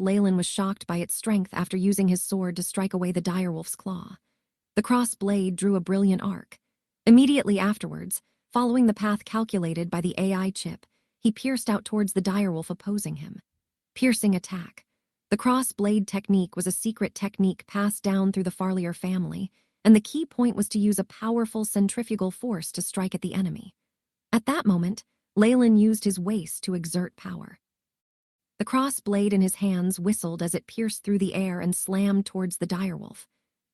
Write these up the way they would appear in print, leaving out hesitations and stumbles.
Leyland was shocked by its strength after using his sword to strike away the direwolf's claw. The cross blade drew a brilliant arc. Immediately afterwards, following the path calculated by the AI chip, he pierced out towards the direwolf opposing him. Piercing attack. The cross blade technique was a secret technique passed down through the Farlier family, and the key point was to use a powerful centrifugal force to strike at the enemy. At that moment, Leyland used his waist to exert power. The cross blade in his hands whistled as it pierced through the air and slammed towards the direwolf.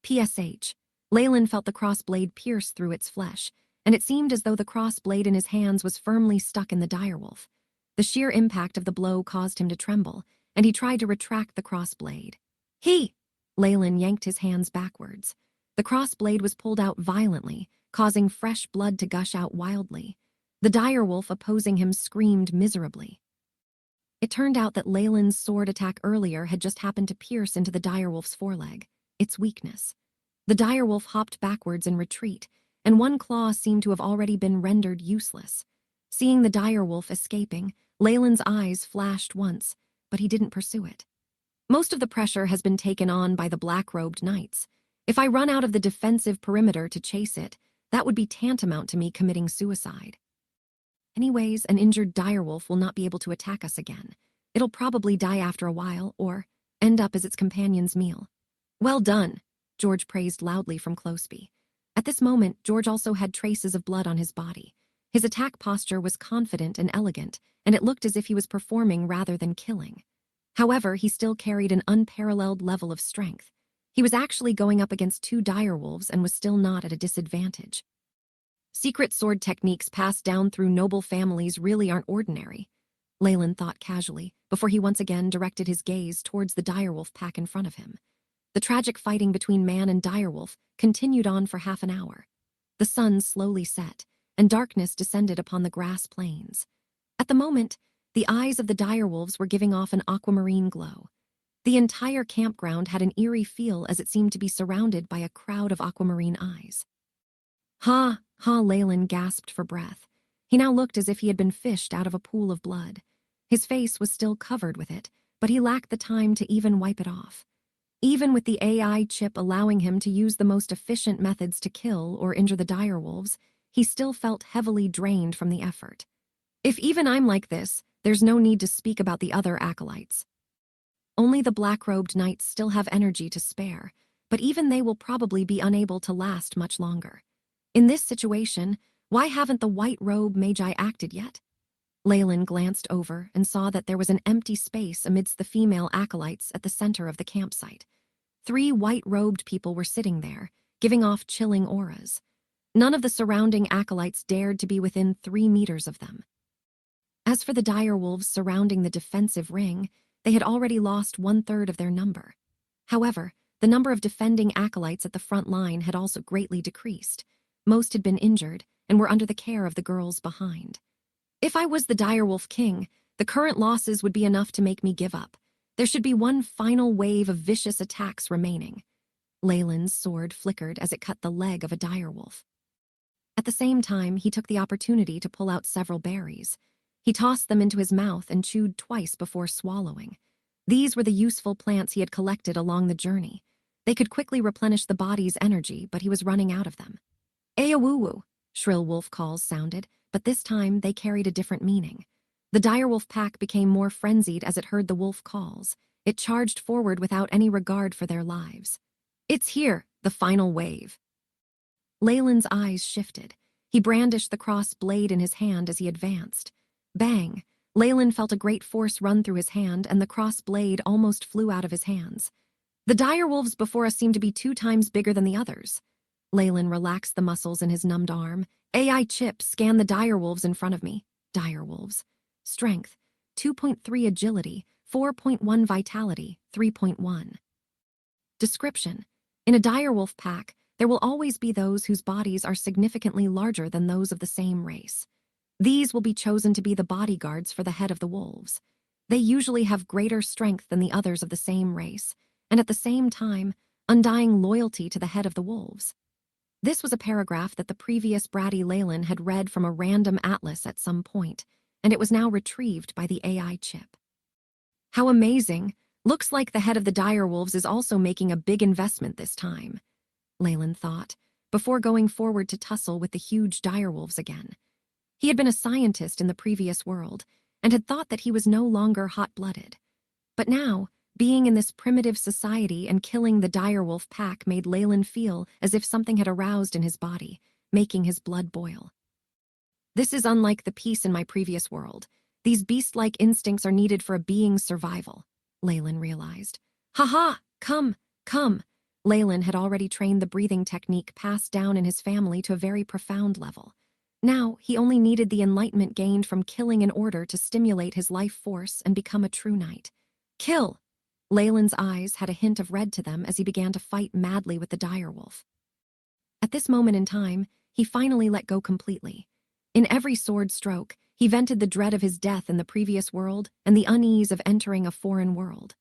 PSH. Leyland felt the cross blade pierce through its flesh, and it seemed as though the cross blade in his hands was firmly stuck in the direwolf. The sheer impact of the blow caused him to tremble, and he tried to retract the cross blade. Leyland yanked his hands backwards. The cross blade was pulled out violently, causing fresh blood to gush out wildly. The direwolf opposing him screamed miserably. It turned out that Leyland's sword attack earlier had just happened to pierce into the direwolf's foreleg, its weakness. The direwolf hopped backwards in retreat, and one claw seemed to have already been rendered useless. Seeing the direwolf escaping, Leyland's eyes flashed once, but he didn't pursue it. Most of the pressure has been taken on by the black-robed knights. If I run out of the defensive perimeter to chase it, that would be tantamount to me committing suicide. Anyways, an injured direwolf will not be able to attack us again. It'll probably die after a while, or end up as its companion's meal. Well done, George praised loudly from Closeby. At this moment, George also had traces of blood on his body. His attack posture was confident and elegant, and it looked as if he was performing rather than killing. However, he still carried an unparalleled level of strength. He was actually going up against 2 direwolves and was still not at a disadvantage. Secret sword techniques passed down through noble families really aren't ordinary, Leyland thought casually, before he once again directed his gaze towards the direwolf pack in front of him. The tragic fighting between man and direwolf continued on for half an hour. The sun slowly set, and darkness descended upon the grass plains. At the moment, the eyes of the direwolves were giving off an aquamarine glow. The entire campground had an eerie feel as it seemed to be surrounded by a crowd of aquamarine eyes. Leyland gasped for breath. He now looked as if he had been fished out of a pool of blood. His face was still covered with it, but he lacked the time to even wipe it off. Even with the AI chip allowing him to use the most efficient methods to kill or injure the direwolves, he still felt heavily drained from the effort. If even I'm like this, there's no need to speak about the other acolytes. Only the black-robed knights still have energy to spare, but even they will probably be unable to last much longer. In this situation, why haven't the white-robe magi acted yet? Leyland glanced over and saw that there was an empty space amidst the female acolytes at the center of the campsite. 3 white-robed people were sitting there, giving off chilling auras. None of the surrounding acolytes dared to be within 3 meters of them. As for the direwolves surrounding the defensive ring, they had already lost 1/3 of their number. However, the number of defending acolytes at the front line had also greatly decreased. Most had been injured and were under the care of the girls behind. If I was the direwolf king, the current losses would be enough to make me give up. There should be one final wave of vicious attacks remaining. Leyland's sword flickered as it cut the leg of a direwolf. At the same time, he took the opportunity to pull out several berries. He tossed them into his mouth and chewed twice before swallowing. These were the useful plants he had collected along the journey. They could quickly replenish the body's energy, but he was running out of them. "Ayawoo-woo," shrill wolf calls sounded, but this time they carried a different meaning. The direwolf pack became more frenzied as it heard the wolf calls. It charged forward without any regard for their lives. "It's here, the final wave." Leyland's eyes shifted. He brandished the cross blade in his hand as he advanced. Bang! Leyland felt a great force run through his hand, and the cross blade almost flew out of his hands. The direwolves before us seemed to be 2 times bigger than the others. Leyland relaxed the muscles in his numbed arm. AI chip, scan the direwolves in front of me. Direwolves. Strength, 2.3 agility, 4.1 vitality, 3.1. Description. In a direwolf pack, there will always be those whose bodies are significantly larger than those of the same race. These will be chosen to be the bodyguards for the head of the wolves. They usually have greater strength than the others of the same race, and at the same time, undying loyalty to the head of the wolves. This was a paragraph that the previous bratty Leyland had read from a random atlas at some point, and it was now retrieved by the AI chip. How amazing! Looks like the head of the direwolves is also making a big investment this time, Leyland thought, before going forward to tussle with the huge direwolves again. He had been a scientist in the previous world, and had thought that he was no longer hot-blooded. But now, being in this primitive society and killing the direwolf pack made Leyland feel as if something had aroused in his body, making his blood boil. This is unlike the peace in my previous world. These beast-like instincts are needed for a being's survival, Leyland realized. Ha-ha! Come, come! Leyland had already trained the breathing technique passed down in his family to a very profound level. Now, he only needed the enlightenment gained from killing in order to stimulate his life force and become a true knight. Kill! Leyland's eyes had a hint of red to them as he began to fight madly with the direwolf. At this moment in time, he finally let go completely. In every sword stroke, he vented the dread of his death in the previous world and the unease of entering a foreign world.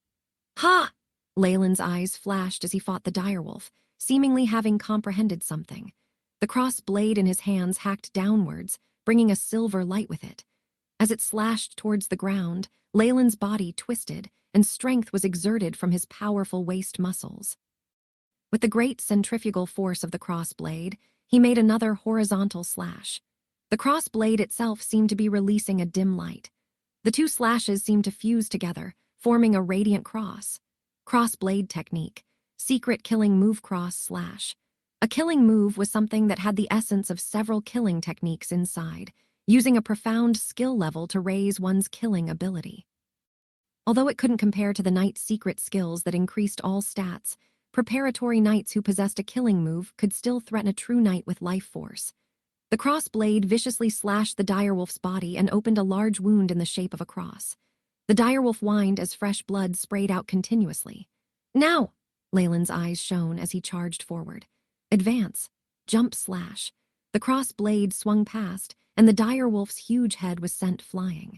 Ha! Leyland's eyes flashed as he fought the direwolf, seemingly having comprehended something. The cross blade in his hands hacked downwards, bringing a silver light with it. As it slashed towards the ground, Leyland's body twisted, and strength was exerted from his powerful waist muscles. With the great centrifugal force of the cross blade, he made another horizontal slash. The cross blade itself seemed to be releasing a dim light. The two slashes seemed to fuse together, forming a radiant cross. Cross blade technique, secret killing move cross slash. A killing move was something that had the essence of several killing techniques inside, using a profound skill level to raise one's killing ability. Although it couldn't compare to the knight's secret skills that increased all stats, preparatory knights who possessed a killing move could still threaten a true knight with life force. The cross blade viciously slashed the direwolf's body and opened a large wound in the shape of a cross. The direwolf whined as fresh blood sprayed out continuously. Now! Leyland's eyes shone as he charged forward. Advance. Jump slash. The cross blade swung past, and the direwolf's huge head was sent flying.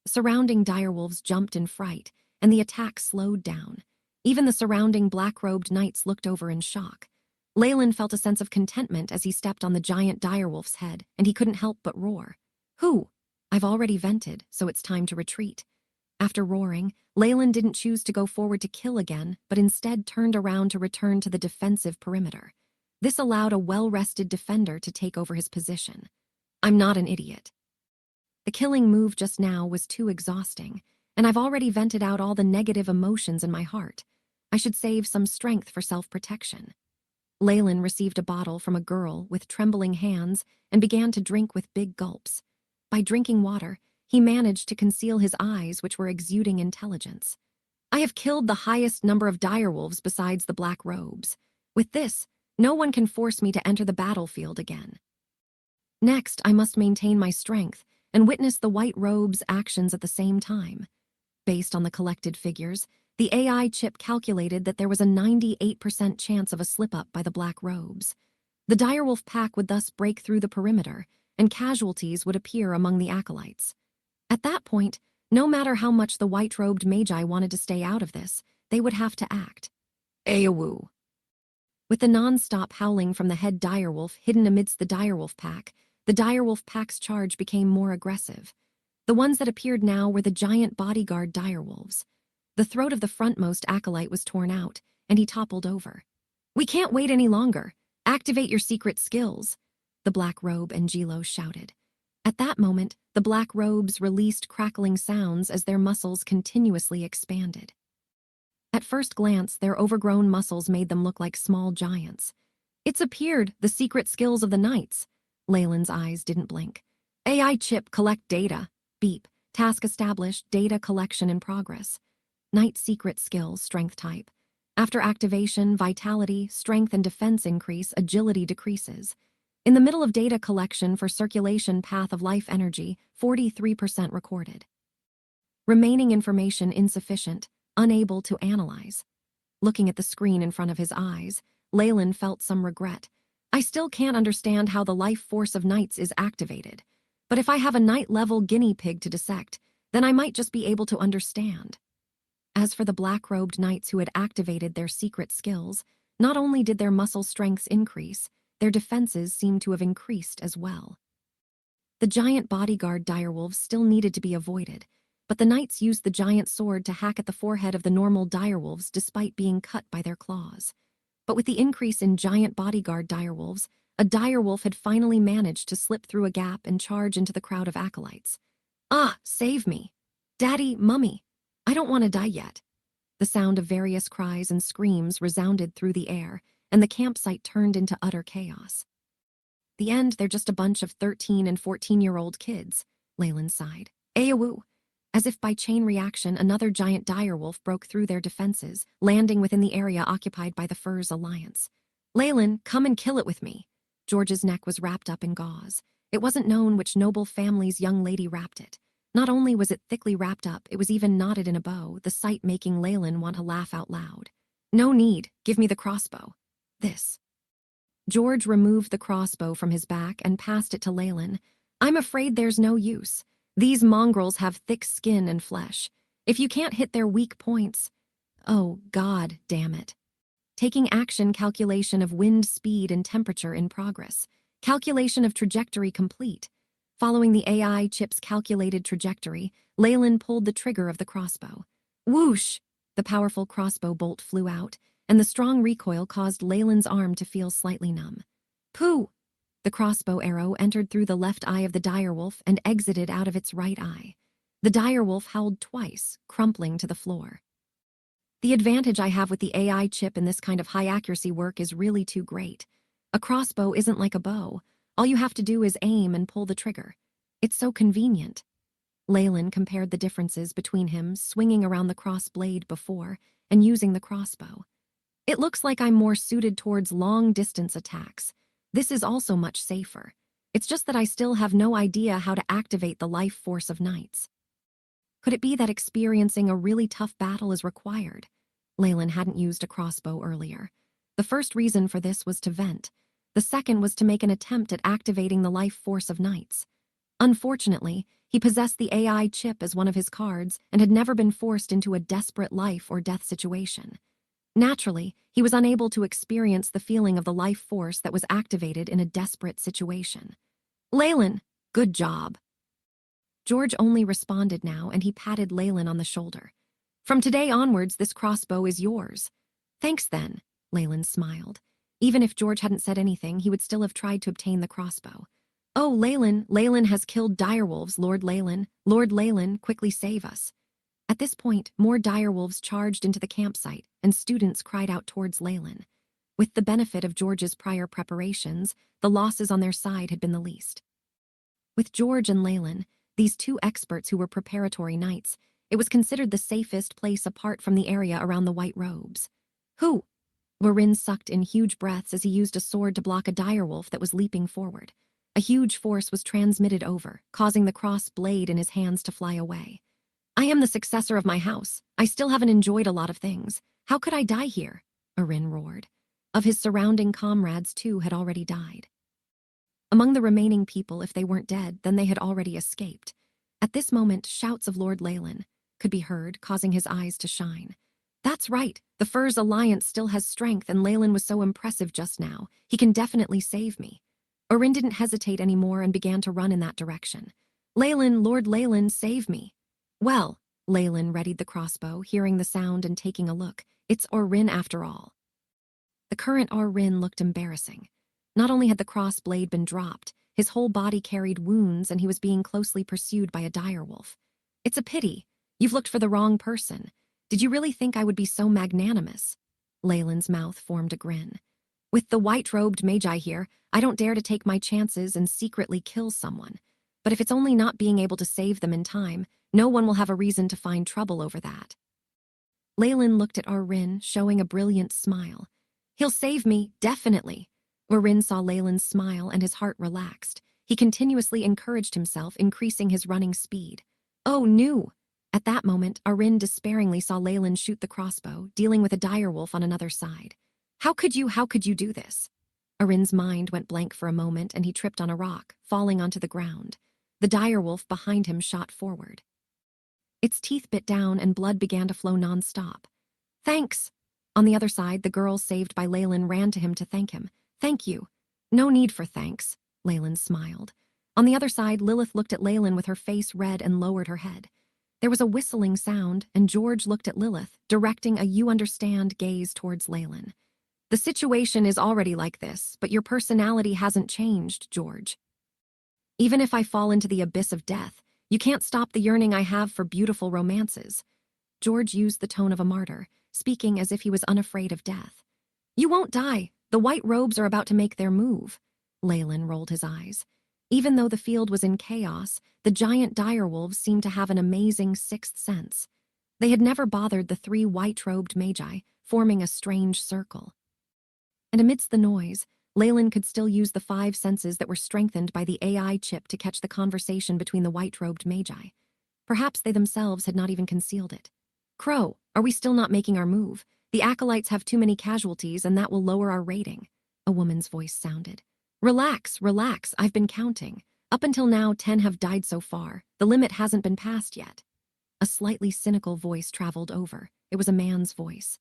Surrounding direwolves jumped in fright, and the attack slowed down. Even the surrounding black-robed knights looked over in shock. Leyland felt a sense of contentment as he stepped on the giant direwolf's head, and he couldn't help but roar. Who? I've already vented, so it's time to retreat. After roaring, Leyland didn't choose to go forward to kill again, but instead turned around to return to the defensive perimeter. This allowed a well-rested defender to take over his position. I'm not an idiot. The killing move just now was too exhausting, and I've already vented out all the negative emotions in my heart. I should save some strength for self-protection. Leyland received a bottle from a girl with trembling hands and began to drink with big gulps. By drinking water, he managed to conceal his eyes, which were exuding intelligence. I have killed the highest number of direwolves besides the black robes. With this, no one can force me to enter the battlefield again. Next, I must maintain my strength and witness the white robes' actions at the same time. Based on the collected figures, the AI chip calculated that there was a 98% chance of a slip-up by the black robes. The direwolf pack would thus break through the perimeter, and casualties would appear among the acolytes. At that point, no matter how much the white-robed magi wanted to stay out of this, they would have to act. Ayawoo. With the non-stop howling from the head direwolf hidden amidst the direwolf pack, the direwolf pack's charge became more aggressive. The ones that appeared now were the giant bodyguard direwolves. The throat of the frontmost acolyte was torn out, and he toppled over. We can't wait any longer. Activate your secret skills, the black robe and Gilo shouted. At that moment, the black robes released crackling sounds as their muscles continuously expanded. At first glance, their overgrown muscles made them look like small giants. It's appeared, the secret skills of the knights. Leyland's eyes didn't blink. AI chip collect data. Beep. Task established. Data collection in progress. Knight secret skill, strength type. After activation, vitality, strength and defense increase, agility decreases. In the middle of data collection for circulation path of life energy, 43% recorded. Remaining information insufficient, unable to analyze. Looking at the screen in front of his eyes, Leyland felt some regret. I still can't understand how the life force of knights is activated. But if I have a knight-level guinea pig to dissect, then I might just be able to understand. As for the black-robed knights who had activated their secret skills, not only did their muscle strengths increase, their defenses seemed to have increased as well. The giant bodyguard direwolves still needed to be avoided, but the knights used the giant sword to hack at the forehead of the normal direwolves despite being cut by their claws. But with the increase in giant bodyguard direwolves, a direwolf had finally managed to slip through a gap and charge into the crowd of acolytes. "Ah, save me! Daddy, Mummy! I don't want to die yet." The sound of various cries and screams resounded through the air, and the campsite turned into utter chaos. "The end, they're just a bunch of 13 and 14-year-old kids," Leyland sighed. "Ayawoo." As if by chain reaction, another giant direwolf broke through their defenses, landing within the area occupied by the Furs Alliance. "Leyland, come and kill it with me." George's neck was wrapped up in gauze. It wasn't known which noble family's young lady wrapped it. Not only was it thickly wrapped up, it was even knotted in a bow, the sight making Leyland want to laugh out loud. "No need, give me the crossbow." "This." George removed the crossbow from his back and passed it to Leyland. "I'm afraid there's no use. These mongrels have thick skin and flesh. If you can't hit their weak points..." "Oh, God damn it." Taking action, calculation of wind speed and temperature in progress. Calculation of trajectory complete. Following the AI chip's calculated trajectory, Leyland pulled the trigger of the crossbow. Whoosh! The powerful crossbow bolt flew out, and the strong recoil caused Leyland's arm to feel slightly numb. Pooh! The crossbow arrow entered through the left eye of the direwolf and exited out of its right eye. The direwolf howled twice, crumpling to the floor. "The advantage I have with the AI chip in this kind of high-accuracy work is really too great. A crossbow isn't like a bow. All you have to do is aim and pull the trigger. It's so convenient." Leyland compared the differences between him swinging around the cross blade before and using the crossbow. "It looks like I'm more suited towards long-distance attacks. This is also much safer. It's just that I still have no idea how to activate the life force of knights." Could it be that experiencing a really tough battle is required? Leyland hadn't used a crossbow earlier. The first reason for this was to vent. The second was to make an attempt at activating the life force of knights. Unfortunately, he possessed the AI chip as one of his cards and had never been forced into a desperate life or death situation. Naturally, he was unable to experience the feeling of the life force that was activated in a desperate situation. "Leyland, good job." George only responded now, and he patted Leyland on the shoulder. "From today onwards, this crossbow is yours." "Thanks then," Leyland smiled. Even if George hadn't said anything, he would still have tried to obtain the crossbow. "Oh, Leyland has killed direwolves, Lord Leyland, quickly save us." At this point, more direwolves charged into the campsite, and students cried out towards Leyland. With the benefit of George's prior preparations, the losses on their side had been the least. With George and Leyland, these two experts who were preparatory knights, it was considered the safest place apart from the area around the white robes. "Who?" Warren sucked in huge breaths as he used a sword to block a direwolf that was leaping forward. A huge force was transmitted over, causing the cross blade in his hands to fly away. "I am the successor of my house. I still haven't enjoyed a lot of things. How could I die here?" Warren roared. Of his surrounding comrades, 2 had already died. Among the remaining people, if they weren't dead, then they had already escaped. At this moment, shouts of Lord Leyland could be heard, causing his eyes to shine. "That's right, the Furs Alliance still has strength, and Leyland was so impressive just now. He can definitely save me." Orin didn't hesitate anymore and began to run in that direction. "Leyland, Lord Leyland, save me." "Well," Leyland readied the crossbow, hearing the sound and taking a look. "It's Orin after all." The current Orin looked embarrassing. Not only had the cross blade been dropped, his whole body carried wounds and he was being closely pursued by a direwolf. "It's a pity. You've looked for the wrong person. Did you really think I would be so magnanimous?" Leyland's mouth formed a grin. "With the white-robed magi here, I don't dare to take my chances and secretly kill someone. But if it's only not being able to save them in time, no one will have a reason to find trouble over that." Leyland looked at Orin, showing a brilliant smile. "He'll save me, definitely." Orin saw Leyland's smile and his heart relaxed. He continuously encouraged himself, increasing his running speed. "Oh, no!" At that moment, Orin despairingly saw Leyland shoot the crossbow, dealing with a direwolf on another side. How could you do this?" Orin's mind went blank for a moment and he tripped on a rock, falling onto the ground. The direwolf behind him shot forward. Its teeth bit down and blood began to flow non-stop. "Thanks!" On the other side, the girl saved by Leyland ran to him to thank him. "Thank you." "No need for thanks," Leyland smiled. On the other side, Lilith looked at Leyland with her face red and lowered her head. There was a whistling sound, and George looked at Lilith, directing a you understand gaze towards Leyland. The situation is already like this, but your personality hasn't changed, George. Even if I fall into the abyss of death, you can't stop the yearning I have for beautiful romances. George used the tone of a martyr, speaking as if he was unafraid of death. You won't die. The white robes are about to make their move. Leyland rolled his eyes. Even though the field was in chaos, the giant direwolves seemed to have an amazing sixth sense. They had never bothered the three white-robed magi, forming a strange circle. And amidst the noise, Leyland could still use the 5 senses that were strengthened by the AI chip to catch the conversation between the white-robed magi. Perhaps they themselves had not even concealed it. Crow, are we still not making our move? The acolytes have too many casualties and that will lower our rating. A woman's voice sounded. Relax, relax, I've been counting. Up until now, 10 have died so far. The limit hasn't been passed yet. A slightly cynical voice traveled over. It was a man's voice.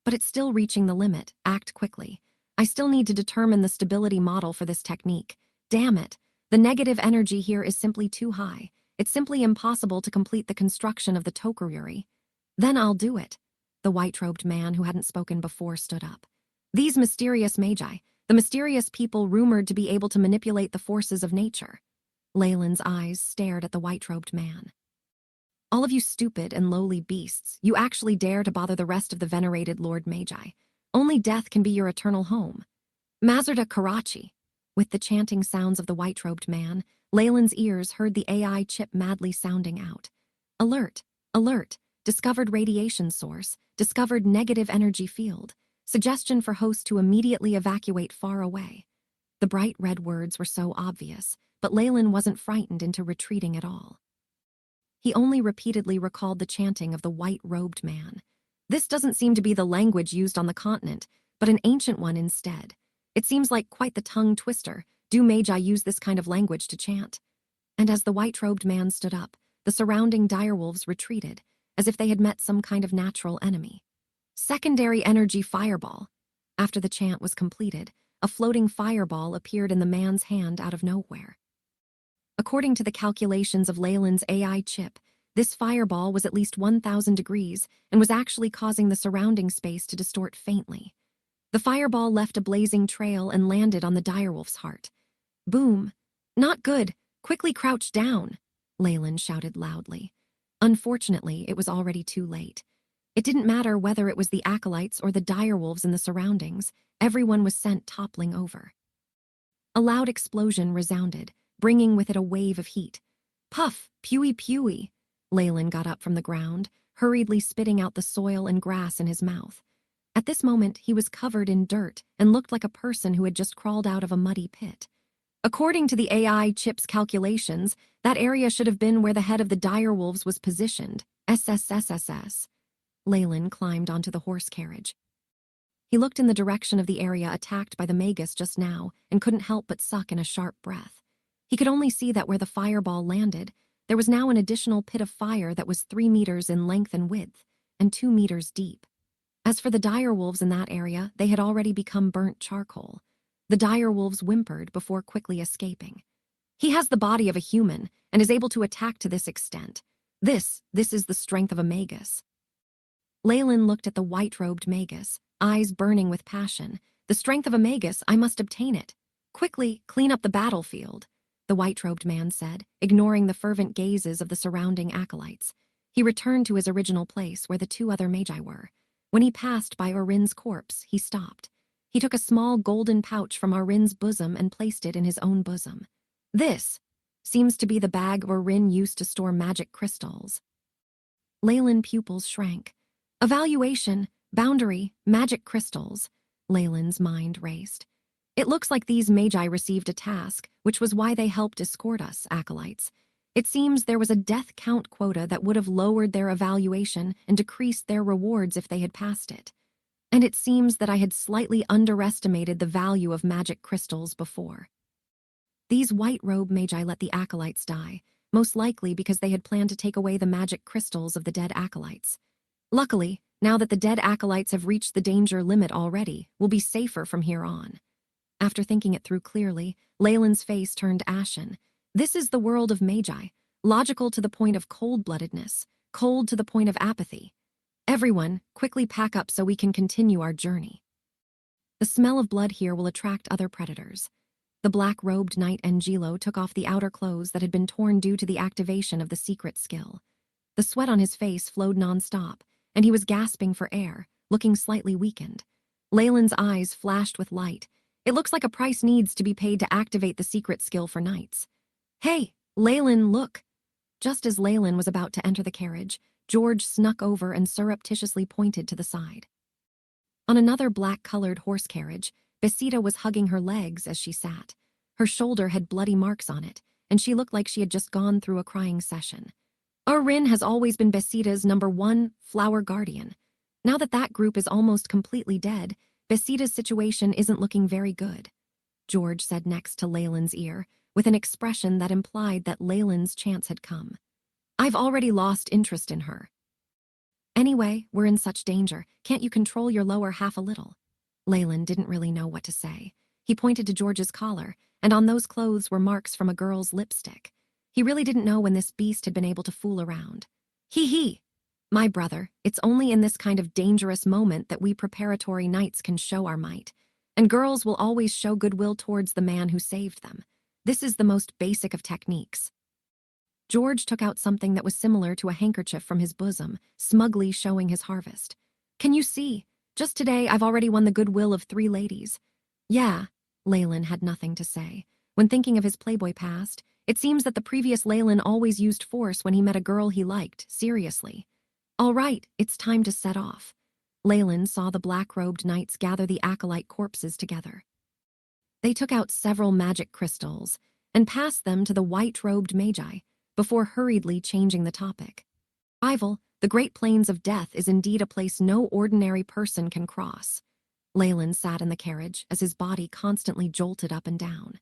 But it's still reaching the limit. Act quickly. I still need to determine the stability model for this technique. Damn it. The negative energy here is simply too high. It's simply impossible to complete the construction of the Tokururi. Then I'll do it. The white-robed man who hadn't spoken before stood up. These mysterious magi, the mysterious people rumored to be able to manipulate the forces of nature. Leyland's eyes stared at the white-robed man. All of you stupid and lowly beasts, you actually dare to bother the rest of the venerated Lord Magi. Only death can be your eternal home. Mazarda Karachi. With the chanting sounds of the white-robed man, Leyland's ears heard the AI chip madly sounding out. Alert, alert, discovered radiation source, discovered negative energy field, suggestion for host to immediately evacuate far away. The bright red words were so obvious, but Leyland wasn't frightened into retreating at all. He only repeatedly recalled the chanting of the white-robed man. This doesn't seem to be the language used on the continent, but an ancient one instead. It seems like quite the tongue twister. Do magi use this kind of language to chant? And as the white-robed man stood up, the surrounding direwolves retreated, as if they had met some kind of natural enemy. Secondary energy fireball. After the chant was completed, a floating fireball appeared in the man's hand out of nowhere. According to the calculations of Leyland's AI chip, this fireball was at least 1,000 degrees and was actually causing the surrounding space to distort faintly. The fireball left a blazing trail and landed on the direwolf's heart. Boom! Not good! Quickly crouch down! Leyland shouted loudly. Unfortunately, it was already too late. It didn't matter whether it was the acolytes or the direwolves in the surroundings, everyone was sent toppling over. A loud explosion resounded, bringing with it a wave of heat. Puff! Pewy pewy! Leyland got up from the ground, hurriedly spitting out the soil and grass in his mouth. At this moment, he was covered in dirt and looked like a person who had just crawled out of a muddy pit. According to the AI chip's calculations, that area should have been where the head of the direwolves was positioned. SSSSS. Leyland climbed onto the horse carriage. He looked in the direction of the area attacked by the Magus just now and couldn't help but suck in a sharp breath. He could only see that where the fireball landed, there was now an additional pit of fire that was 3 meters in length and width, and 2 meters deep. As for the direwolves in that area, they had already become burnt charcoal. The direwolves whimpered before quickly escaping. He has the body of a human and is able to attack to this extent. This is the strength of a Magus. Leyland looked at the white-robed Magus, eyes burning with passion. The strength of a Magus, I must obtain it. Quickly, clean up the battlefield, the white-robed man said, ignoring the fervent gazes of the surrounding acolytes. He returned to his original place where the 2 other magi were. When he passed by Orin's corpse, he stopped. He took a small golden pouch from Orin's bosom and placed it in his own bosom. This seems to be the bag Orin used to store magic crystals. Leyland's pupils shrank. Evaluation, boundary, magic crystals. Leyland's mind raced. It looks like these magi received a task, which was why they helped escort us, acolytes. It seems there was a death count quota that would have lowered their evaluation and decreased their rewards if they had passed it. And it seems that I had slightly underestimated the value of magic crystals before. These white-robe magi let the acolytes die, most likely because they had planned to take away the magic crystals of the dead acolytes. Luckily, now that the dead acolytes have reached the danger limit already, we'll be safer from here on. After thinking it through clearly, Leyland's face turned ashen. This is the world of magi. logical to the point of cold-bloodedness, cold to the point of apathy. Everyone, quickly pack up so we can continue our journey. The smell of blood here will attract other predators. The black-robed knight Angelo took off the outer clothes that had been torn due to the activation of the secret skill. The sweat on his face flowed non-stop, and he was gasping for air, looking slightly weakened. Leyland's eyes flashed with light. It looks like a price needs to be paid to activate the secret skill for knights. Hey, Leyland, look! Just as Leyland was about to enter the carriage, George snuck over and surreptitiously pointed to the side. On another black-colored horse carriage, Besida was hugging her legs as she sat. Her shoulder had bloody marks on it, and she looked like she had just gone through a crying session. Rin has always been Besida's #1 flower guardian. Now that that group is almost completely dead, Besida's situation isn't looking very good, George said next to Leyland's ear, with an expression that implied that Leyland's chance had come. I've already lost interest in her. Anyway, we're in such danger. Can't you control your lower half a little? Leyland didn't really know what to say. He pointed to George's collar, and on those clothes were marks from a girl's lipstick. He really didn't know when this beast had been able to fool around. Hee. My brother, it's only in this kind of dangerous moment that we preparatory knights can show our might. And girls will always show goodwill towards the man who saved them. This is the most basic of techniques. George took out something that was similar to a handkerchief from his bosom, smugly showing his harvest. Can you see? Just today I've already won the goodwill of 3 ladies. Yeah, Leyland had nothing to say. When thinking of his Playboy past, it seems that the previous Leyland always used force when he met a girl he liked, seriously. All right, it's time to set off. Leyland saw the black-robed knights gather the acolyte corpses together. They took out several magic crystals and passed them to the white-robed magi before hurriedly changing the topic. Rival, the Great Plains of Death is indeed a place no ordinary person can cross. Leyland sat in the carriage as his body constantly jolted up and down.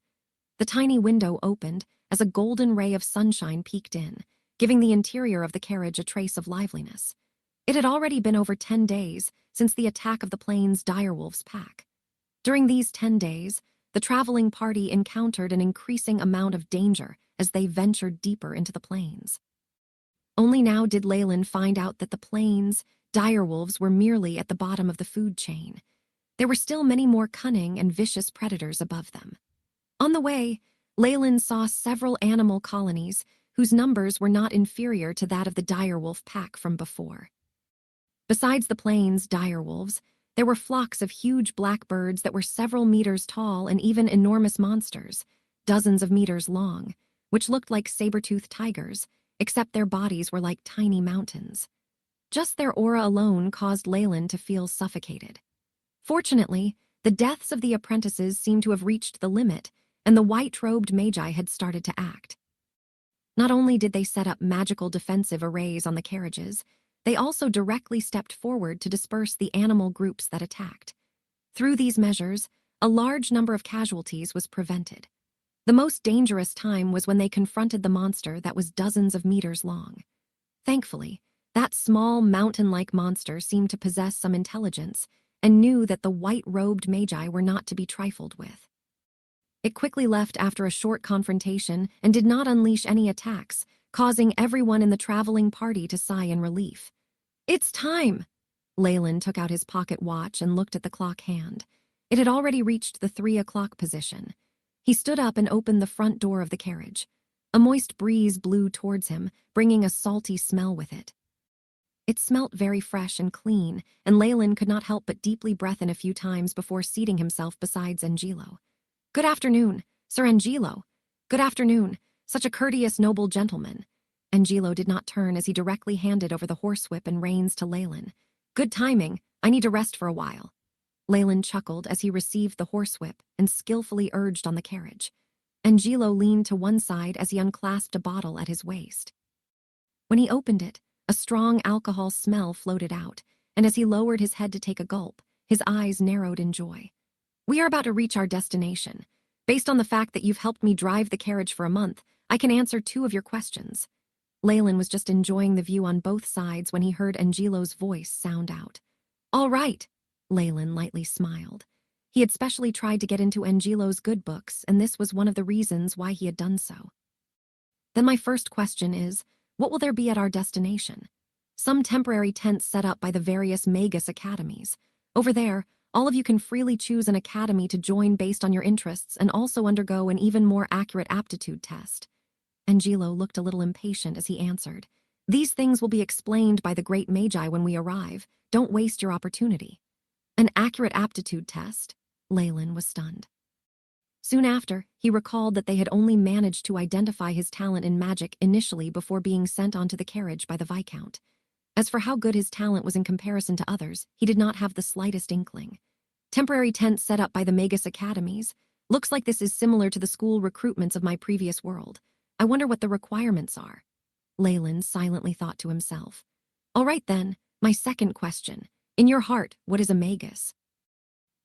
The tiny window opened as a golden ray of sunshine peeked in, giving the interior of the carriage a trace of liveliness. It had already been over 10 days since the attack of the plains' direwolves pack. During these 10 days, the traveling party encountered an increasing amount of danger as they ventured deeper into the plains. Only now did Leyland find out that the plains' direwolves were merely at the bottom of the food chain. There were still many more cunning and vicious predators above them. On the way, Leyland saw several animal colonies whose numbers were not inferior to that of the direwolf pack from before. Besides the plains' direwolves, there were flocks of huge black birds that were several meters tall and even enormous monsters, dozens of meters long, which looked like saber-toothed tigers, except their bodies were like tiny mountains. Just their aura alone caused Leyland to feel suffocated. Fortunately, the deaths of the apprentices seemed to have reached the limit, and the white-robed magi had started to act. Not only did they set up magical defensive arrays on the carriages, they also directly stepped forward to disperse the animal groups that attacked. Through these measures, a large number of casualties was prevented. The most dangerous time was when they confronted the monster that was dozens of meters long. Thankfully, that small mountain-like monster seemed to possess some intelligence and knew that the white-robed magi were not to be trifled with. It quickly left after a short confrontation and did not unleash any attacks, causing everyone in the traveling party to sigh in relief. It's time! Leyland took out his pocket watch and looked at the clock hand. It had already reached the 3 o'clock position. He stood up and opened the front door of the carriage. A moist breeze blew towards him, bringing a salty smell with it. It smelt very fresh and clean, and Leyland could not help but deeply breath in a few times before seating himself beside Angelo. Good afternoon, Sir Angelo. Good afternoon, such a courteous, noble gentleman. Angelo did not turn as he directly handed over the horsewhip and reins to Leyland. Good timing, I need to rest for a while. Leyland chuckled as he received the horsewhip and skillfully urged on the carriage. Angelo leaned to one side as he unclasped a bottle at his waist. When he opened it, a strong alcohol smell floated out, and as he lowered his head to take a gulp, his eyes narrowed in joy. We are about to reach our destination. Based on the fact that you've helped me drive the carriage for a month, I can answer 2 of your questions. Leyland was just enjoying the view on both sides when he heard Angelo's voice sound out. All right, Leyland lightly smiled. He had specially tried to get into Angelo's good books, and this was one of the reasons why he had done so. Then my first question is, what will there be at our destination? Some temporary tents set up by the various Magus academies. Over there, all of you can freely choose an academy to join based on your interests and also undergo an even more accurate aptitude test. Angelo looked a little impatient as he answered, "These things will be explained by the great Magi when we arrive. Don't waste your opportunity." An accurate aptitude test? Leyland was stunned. Soon after, he recalled that they had only managed to identify his talent in magic initially before being sent onto the carriage by the Viscount. As for how good his talent was in comparison to others, he did not have the slightest inkling. Temporary tents set up by the Magus academies. Looks like this is similar to the school recruitments of my previous world. I wonder what the requirements are. Leyland silently thought to himself. All right then, my second question. In your heart, what is a Magus?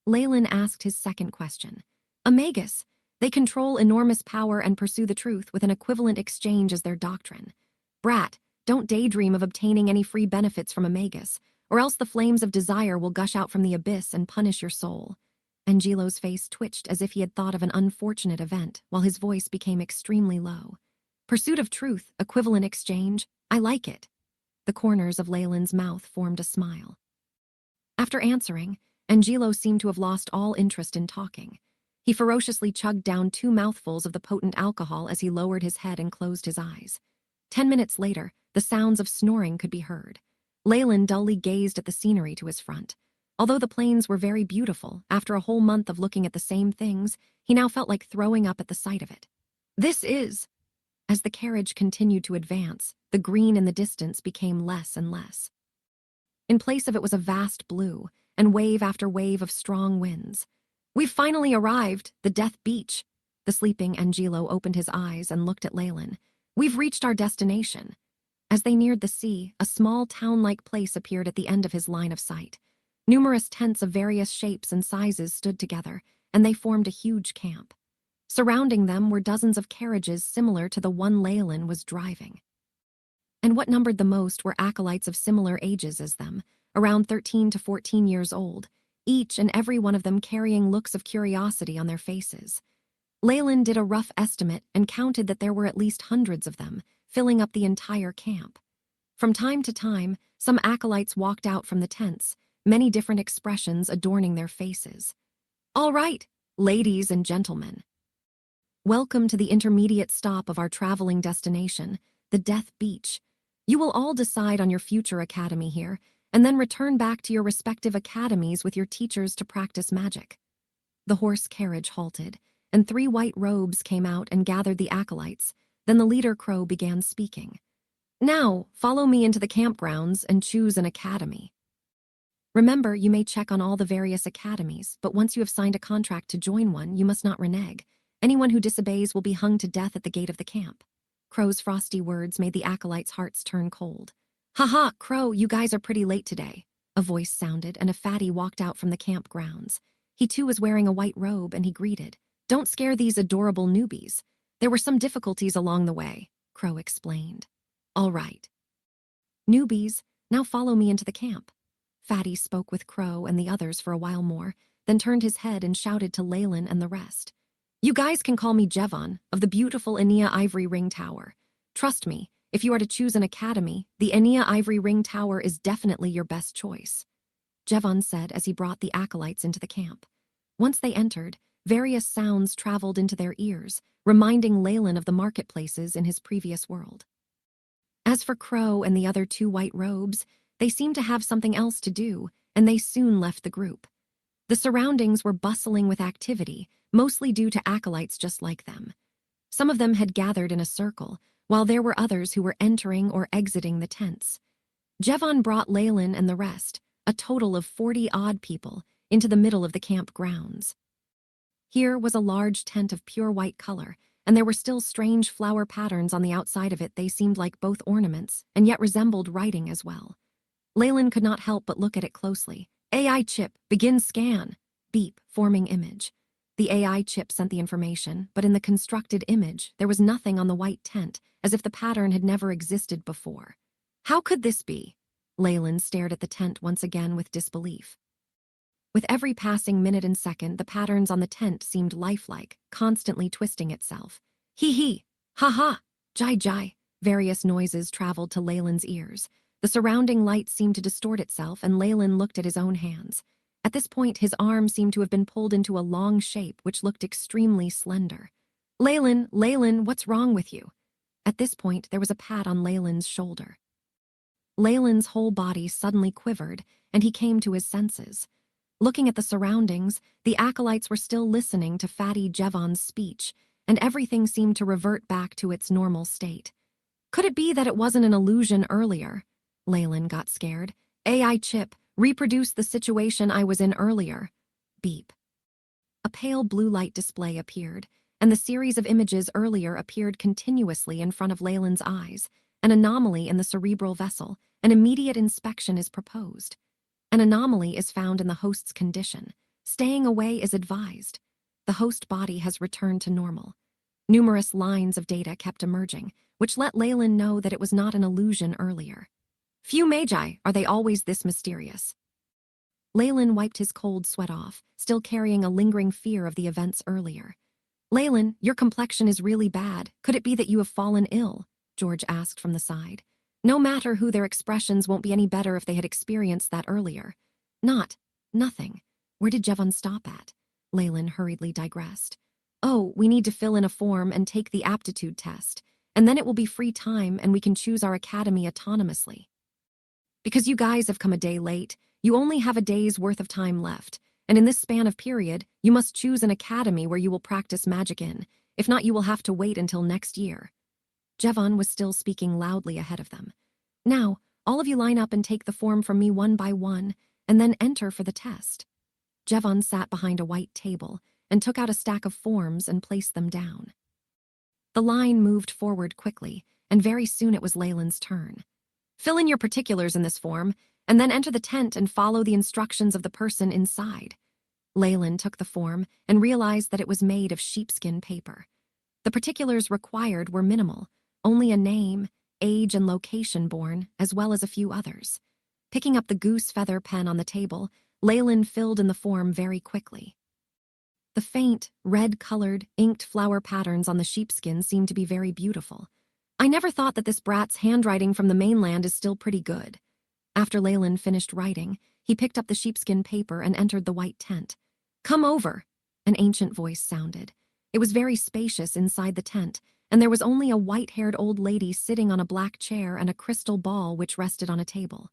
Leyland asked his second question. A Magus. They control enormous power and pursue the truth with an equivalent exchange as their doctrine. Brat, don't daydream of obtaining any free benefits from a Magus, or else the flames of desire will gush out from the abyss and punish your soul. Angelo's face twitched as if he had thought of an unfortunate event, while his voice became extremely low. Pursuit of truth, equivalent exchange, I like it. The corners of Leyland's mouth formed a smile. After answering, Angelo seemed to have lost all interest in talking. He ferociously chugged down 2 mouthfuls of the potent alcohol as he lowered his head and closed his eyes. 10 minutes later, the sounds of snoring could be heard. Leyland dully gazed at the scenery to his front. Although the plains were very beautiful, after a whole month of looking at the same things, he now felt like throwing up at the sight of it. This is... As the carriage continued to advance, the green in the distance became less and less. In place of it was a vast blue, and wave after wave of strong winds. We've finally arrived, the Death Beach. The sleeping Angelo opened his eyes and looked at Leyland. We've reached our destination. As they neared the sea, a small town-like place appeared at the end of his line of sight. Numerous tents of various shapes and sizes stood together, and they formed a huge camp. Surrounding them were dozens of carriages similar to the one Leyland was driving. And what numbered the most were acolytes of similar ages as them, around 13 to 14 years old, each and every one of them carrying looks of curiosity on their faces. Leyland did a rough estimate and counted that there were at least hundreds of them, filling up the entire camp. From time to time, some acolytes walked out from the tents, many different expressions adorning their faces. All right, ladies and gentlemen. Welcome to the intermediate stop of our traveling destination, the Death Beach. You will all decide on your future academy here, and then return back to your respective academies with your teachers to practice magic. The horse carriage halted, and 3 white robes came out and gathered the acolytes. Then the leader crow began speaking. Now, follow me into the campgrounds and choose an academy. Remember, you may check on all the various academies, but once you have signed a contract to join one, you must not renege. Anyone who disobeys will be hung to death at the gate of the camp. Crow's frosty words made the acolytes' hearts turn cold. "Ha, Crow, you guys are pretty late today," a voice sounded, and a fatty walked out from the campgrounds. He too was wearing a white robe, and he greeted. "Don't scare these adorable newbies. There were some difficulties along the way," Crow explained. "All right. Newbies, now follow me into the camp." Fatty spoke with Crow and the others for a while more, then turned his head and shouted to Leyland and the rest. "You guys can call me Jevon, of the beautiful Enia Ivory Ring Tower. Trust me, if you are to choose an academy, the Enia Ivory Ring Tower is definitely your best choice," Jevon said as he brought the acolytes into the camp. Once they entered, various sounds traveled into their ears, reminding Leyland of the marketplaces in his previous world. As for Crow and the other 2 white robes, they seemed to have something else to do, and they soon left the group. The surroundings were bustling with activity, mostly due to acolytes just like them. Some of them had gathered in a circle, while there were others who were entering or exiting the tents. Jevon brought Leyland and the rest, a total of 40-odd people, into the middle of the camp grounds. Here was a large tent of pure white color, and there were still strange flower patterns on the outside of it. They seemed like both ornaments, and yet resembled writing as well. Leyland could not help but look at it closely. "AI chip, begin scan." Beep, forming image. The AI chip sent the information, but in the constructed image, there was nothing on the white tent, as if the pattern had never existed before. How could this be? Leyland stared at the tent once again with disbelief. With every passing minute and second, the patterns on the tent seemed lifelike, constantly twisting itself. "Hee hee! Ha ha!" Jai jai. Various noises traveled to Leyland's ears. The surrounding light seemed to distort itself, and Leyland looked at his own hands. At this point, his arm seemed to have been pulled into a long shape which looked extremely slender. Leyland, what's wrong with you? At this point, there was a pat on Leyland's shoulder. Leyland's whole body suddenly quivered, and he came to his senses. Looking at the surroundings, the acolytes were still listening to Fatty Jevon's speech, and everything seemed to revert back to its normal state. Could it be that it wasn't an illusion earlier? Leyland got scared. AI chip, reproduce the situation I was in earlier. Beep. A pale blue light display appeared, and the series of images earlier appeared continuously in front of Leyland's eyes. An anomaly in the cerebral vessel. An immediate inspection is proposed. An anomaly is found in the host's condition. Staying away is advised. The host body has returned to normal. Numerous lines of data kept emerging, which let Leyland know that it was not an illusion earlier. Few magi, are they always this mysterious? Leyland wiped his cold sweat off, still carrying a lingering fear of the events earlier. Leyland, your complexion is really bad. Could it be that you have fallen ill? George asked from the side. No matter who, their expressions won't be any better if they had experienced that earlier. Nothing. Where did Jevon stop at? Leyland hurriedly digressed. Oh, we need to fill in a form and take the aptitude test, and then it will be free time and we can choose our academy autonomously. Because you guys have come a day late, you only have a day's worth of time left, and in this span of period, you must choose an academy where you will practice magic in. If not, you will have to wait until next year. Jevon was still speaking loudly ahead of them. Now, all of you line up and take the form from me one by one, and then enter for the test. Jevon sat behind a white table and took out a stack of forms and placed them down. The line moved forward quickly, and very soon it was Leyland's turn. Fill in your particulars in this form, and then enter the tent and follow the instructions of the person inside. Leyland took the form and realized that it was made of sheepskin paper. The particulars required were minimal, only a name, age, and location born, as well as a few others. Picking up the goose feather pen on the table, Leyland filled in the form very quickly. The faint, red-colored, inked flower patterns on the sheepskin seemed to be very beautiful. I never thought that this brat's handwriting from the mainland is still pretty good. After Leyland finished writing, he picked up the sheepskin paper and entered the white tent. Come over, an ancient voice sounded. It was very spacious inside the tent, and there was only a white-haired old lady sitting on a black chair and a crystal ball which rested on a table.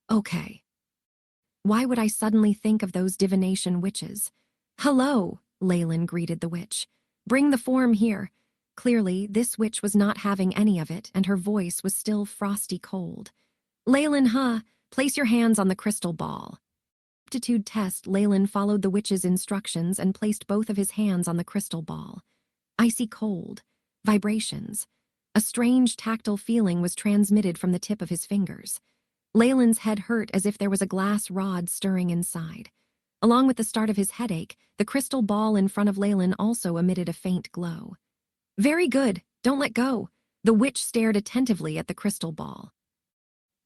Okay. Why would I suddenly think of those divination witches? Hello, Leyland greeted the witch. Bring the form here. Clearly, this witch was not having any of it, and her voice was still frosty cold. Leyland, place your hands on the crystal ball. Aptitude test, Leyland followed the witch's instructions and placed both of his hands on the crystal ball. Icy cold. Vibrations. A strange tactile feeling was transmitted from the tip of his fingers. Leyland's head hurt as if there was a glass rod stirring inside. Along with the start of his headache, the crystal ball in front of Leyland also emitted a faint glow. Very good, don't let go. The witch stared attentively at the crystal ball.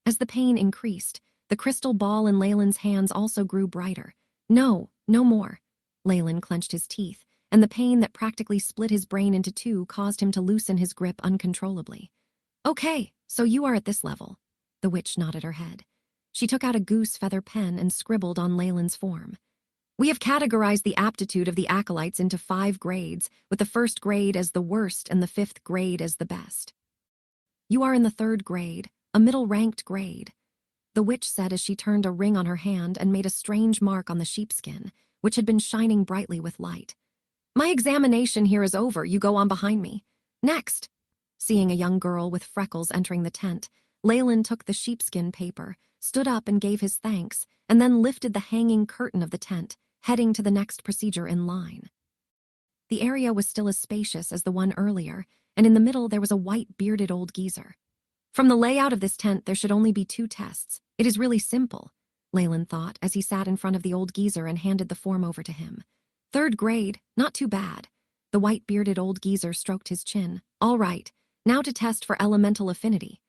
As the pain increased, the crystal ball in Leyland's hands also grew brighter. No more. Leyland clenched his teeth, and the pain that practically split his brain into two caused him to loosen his grip uncontrollably. Okay, so you are at this level. The witch nodded her head. She took out a goose feather pen and scribbled on Leyland's form. We have categorized the aptitude of the acolytes into 5 grades, with the 1st grade as the worst and the 5th grade as the best. You are in the 3rd grade, a middle-ranked grade. The witch said as she turned a ring on her hand and made a strange mark on the sheepskin, which had been shining brightly with light. My examination here is over, you go on behind me. Next. Seeing a young girl with freckles entering the tent, Leyland took the sheepskin paper, stood up and gave his thanks, and then lifted the hanging curtain of the tent, heading to the next procedure in line. The area was still as spacious as the one earlier, and in the middle there was a white bearded old geezer. From the layout of this tent, there should only be 2 tests. It is really simple, Leyland thought as he sat in front of the old geezer and handed the form over to him. 3rd grade, not too bad. The white bearded old geezer stroked his chin. All right, now to test for elemental affinity.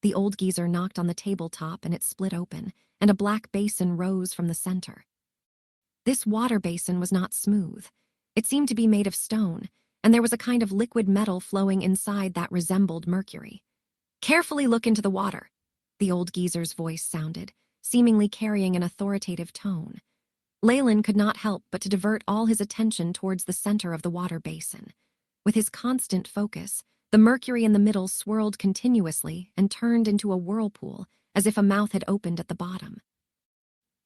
The old geezer knocked on the tabletop and it split open, and a black basin rose from the center. This water basin was not smooth. It seemed to be made of stone, and there was a kind of liquid metal flowing inside that resembled mercury. "Carefully look into the water," the old geezer's voice sounded, seemingly carrying an authoritative tone. Leyland could not help but to divert all his attention towards the center of the water basin. With his constant focus, the mercury in the middle swirled continuously and turned into a whirlpool, as if a mouth had opened at the bottom.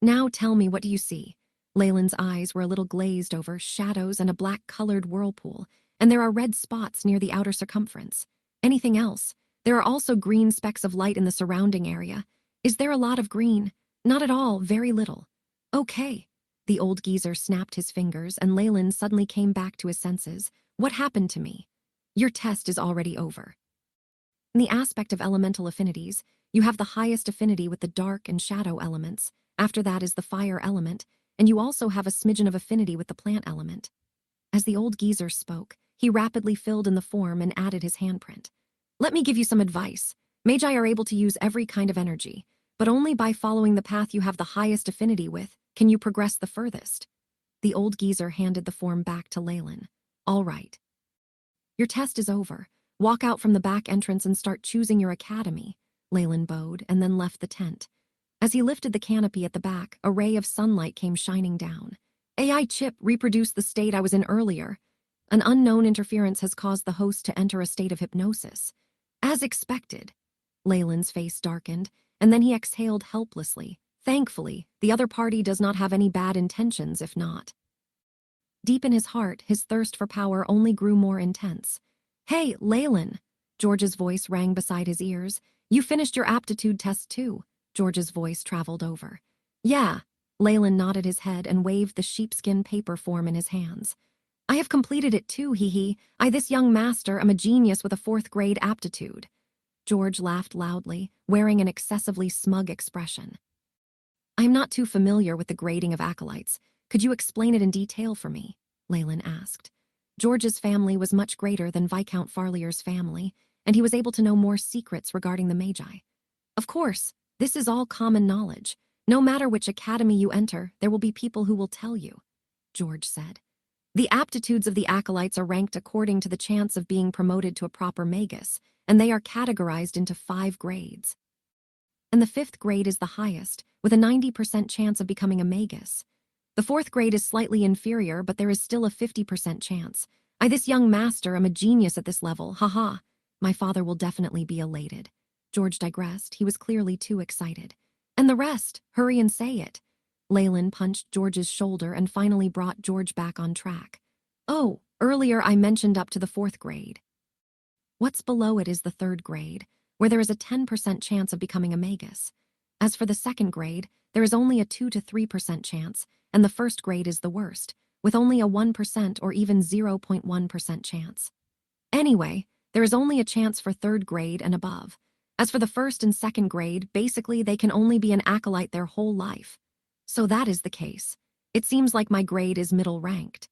"Now tell me, what do you see?" Leyland's eyes were a little glazed over, shadows and a black-colored whirlpool, and there are red spots near the outer circumference. "Anything else? There are also green specks of light in the surrounding area. Is there a lot of green?" "Not at all, very little." "Okay." The old geezer snapped his fingers, and Leyland suddenly came back to his senses. "What happened to me?" "Your test is already over. In the aspect of elemental affinities, you have the highest affinity with the dark and shadow elements. After that is the fire element, and you also have a smidgen of affinity with the plant element." As the old geezer spoke, he rapidly filled in the form and added his handprint. "Let me give you some advice. Magi are able to use every kind of energy, but only by following the path you have the highest affinity with can you progress the furthest." The old geezer handed the form back to Leyland. "All right. Your test is over. Walk out from the back entrance and start choosing your academy," Leyland bowed and then left the tent. As he lifted the canopy at the back, a ray of sunlight came shining down. "AI chip reproduced the state I was in earlier. An unknown interference has caused the host to enter a state of hypnosis." "As expected." Leyland's face darkened, and then he exhaled helplessly. "Thankfully, the other party does not have any bad intentions, if not." Deep in his heart, his thirst for power only grew more intense. "Hey, Leyland!" George's voice rang beside his ears. "You finished your aptitude test too." George's voice traveled over. "Yeah." Leyland nodded his head and waved the sheepskin paper form in his hands. "I have completed it too, hee. This young master, am a genius with a 4th grade aptitude." George laughed loudly, wearing an excessively smug expression. "I am not too familiar with the grading of acolytes. Could you explain it in detail for me?" Leyland asked. George's family was much greater than Viscount Farlier's family, and he was able to know more secrets regarding the Magi. "Of course, this is all common knowledge. No matter which academy you enter, there will be people who will tell you," George said. "The aptitudes of the acolytes are ranked according to the chance of being promoted to a proper Magus, and they are categorized into 5 grades. And the 5th grade is the highest, with a 90% chance of becoming a Magus. The 4th grade is slightly inferior, but there is still a 50% chance. This young master, am a genius at this level, haha. My father will definitely be elated." George digressed. He was clearly too excited. "And the rest, hurry and say it." Leyland punched George's shoulder and finally brought George back on track. "Oh, earlier I mentioned up to the 4th grade. What's below it is the 3rd grade, where there is a 10% chance of becoming a Magus. As for the 2nd grade, there is only a 2 to 3% chance, and the 1st grade is the worst, with only a 1% or even 0.1% chance. Anyway, there is only a chance for 3rd grade and above. As for the 1st and 2nd grade, basically they can only be an acolyte their whole life. So that is the case. It seems like my grade is middle ranked.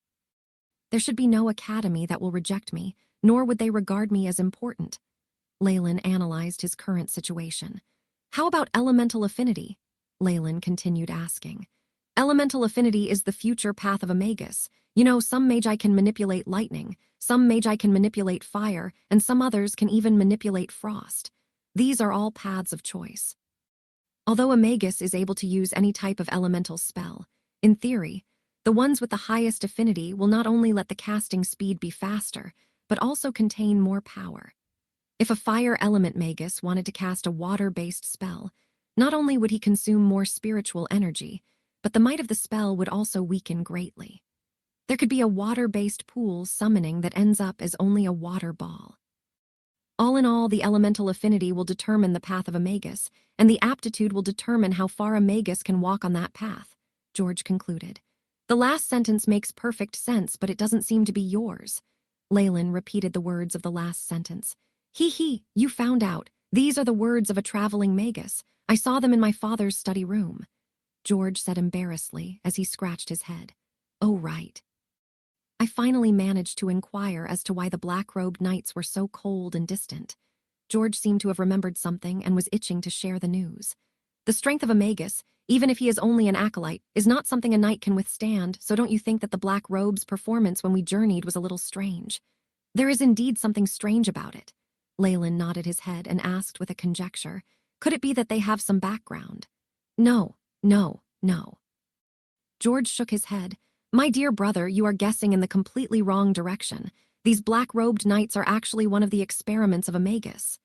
There should be no academy that will reject me, nor would they regard me as important." Leyland analyzed his current situation. "How about elemental affinity?" Leyland continued asking. "Elemental affinity is the future path of a Magus. You know, some Magi can manipulate lightning, some Magi can manipulate fire, and some others can even manipulate frost. These are all paths of choice. Although a Magus is able to use any type of elemental spell, in theory, the ones with the highest affinity will not only let the casting speed be faster, but also contain more power. If a fire element Magus wanted to cast a water-based spell, not only would he consume more spiritual energy, but the might of the spell would also weaken greatly. There could be a water-based pool summoning that ends up as only a water ball. All in all, the elemental affinity will determine the path of a Magus, and the aptitude will determine how far a Magus can walk on that path," George concluded. "The last sentence makes perfect sense, but it doesn't seem to be yours." Leyland repeated the words of the last sentence. You found out. These are the words of a traveling Magus. I saw them in my father's study room," George said embarrassedly as he scratched his head. "Oh, right. I finally managed to inquire as to why the black-robed knights were so cold and distant." George seemed to have remembered something and was itching to share the news. "The strength of a Magus, even if he is only an acolyte, is not something a knight can withstand, so don't you think that the black robe's performance when we journeyed was a little strange?" There is indeed something strange about it. Leyland nodded his head and asked with a conjecture, could it be that they have some background? No, no, no. George shook his head. My dear brother, you are guessing in the completely wrong direction. These black-robed knights are actually one of the experiments of a Magus.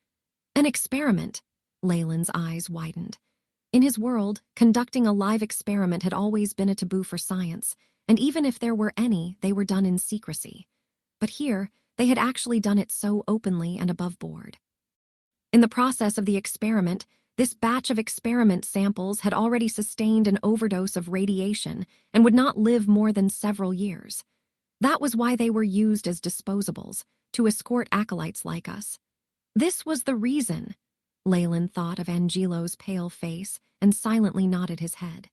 An experiment? Leyland's eyes widened. In his world, conducting a live experiment had always been a taboo for science, and even if there were any, they were done in secrecy. But here, they had actually done it so openly and above board. In the process of the experiment, this batch of experiment samples had already sustained an overdose of radiation and would not live more than several years. That was why they were used as disposables, to escort acolytes like us. This was the reason. Leyland thought of Angelo's pale face and silently nodded his head.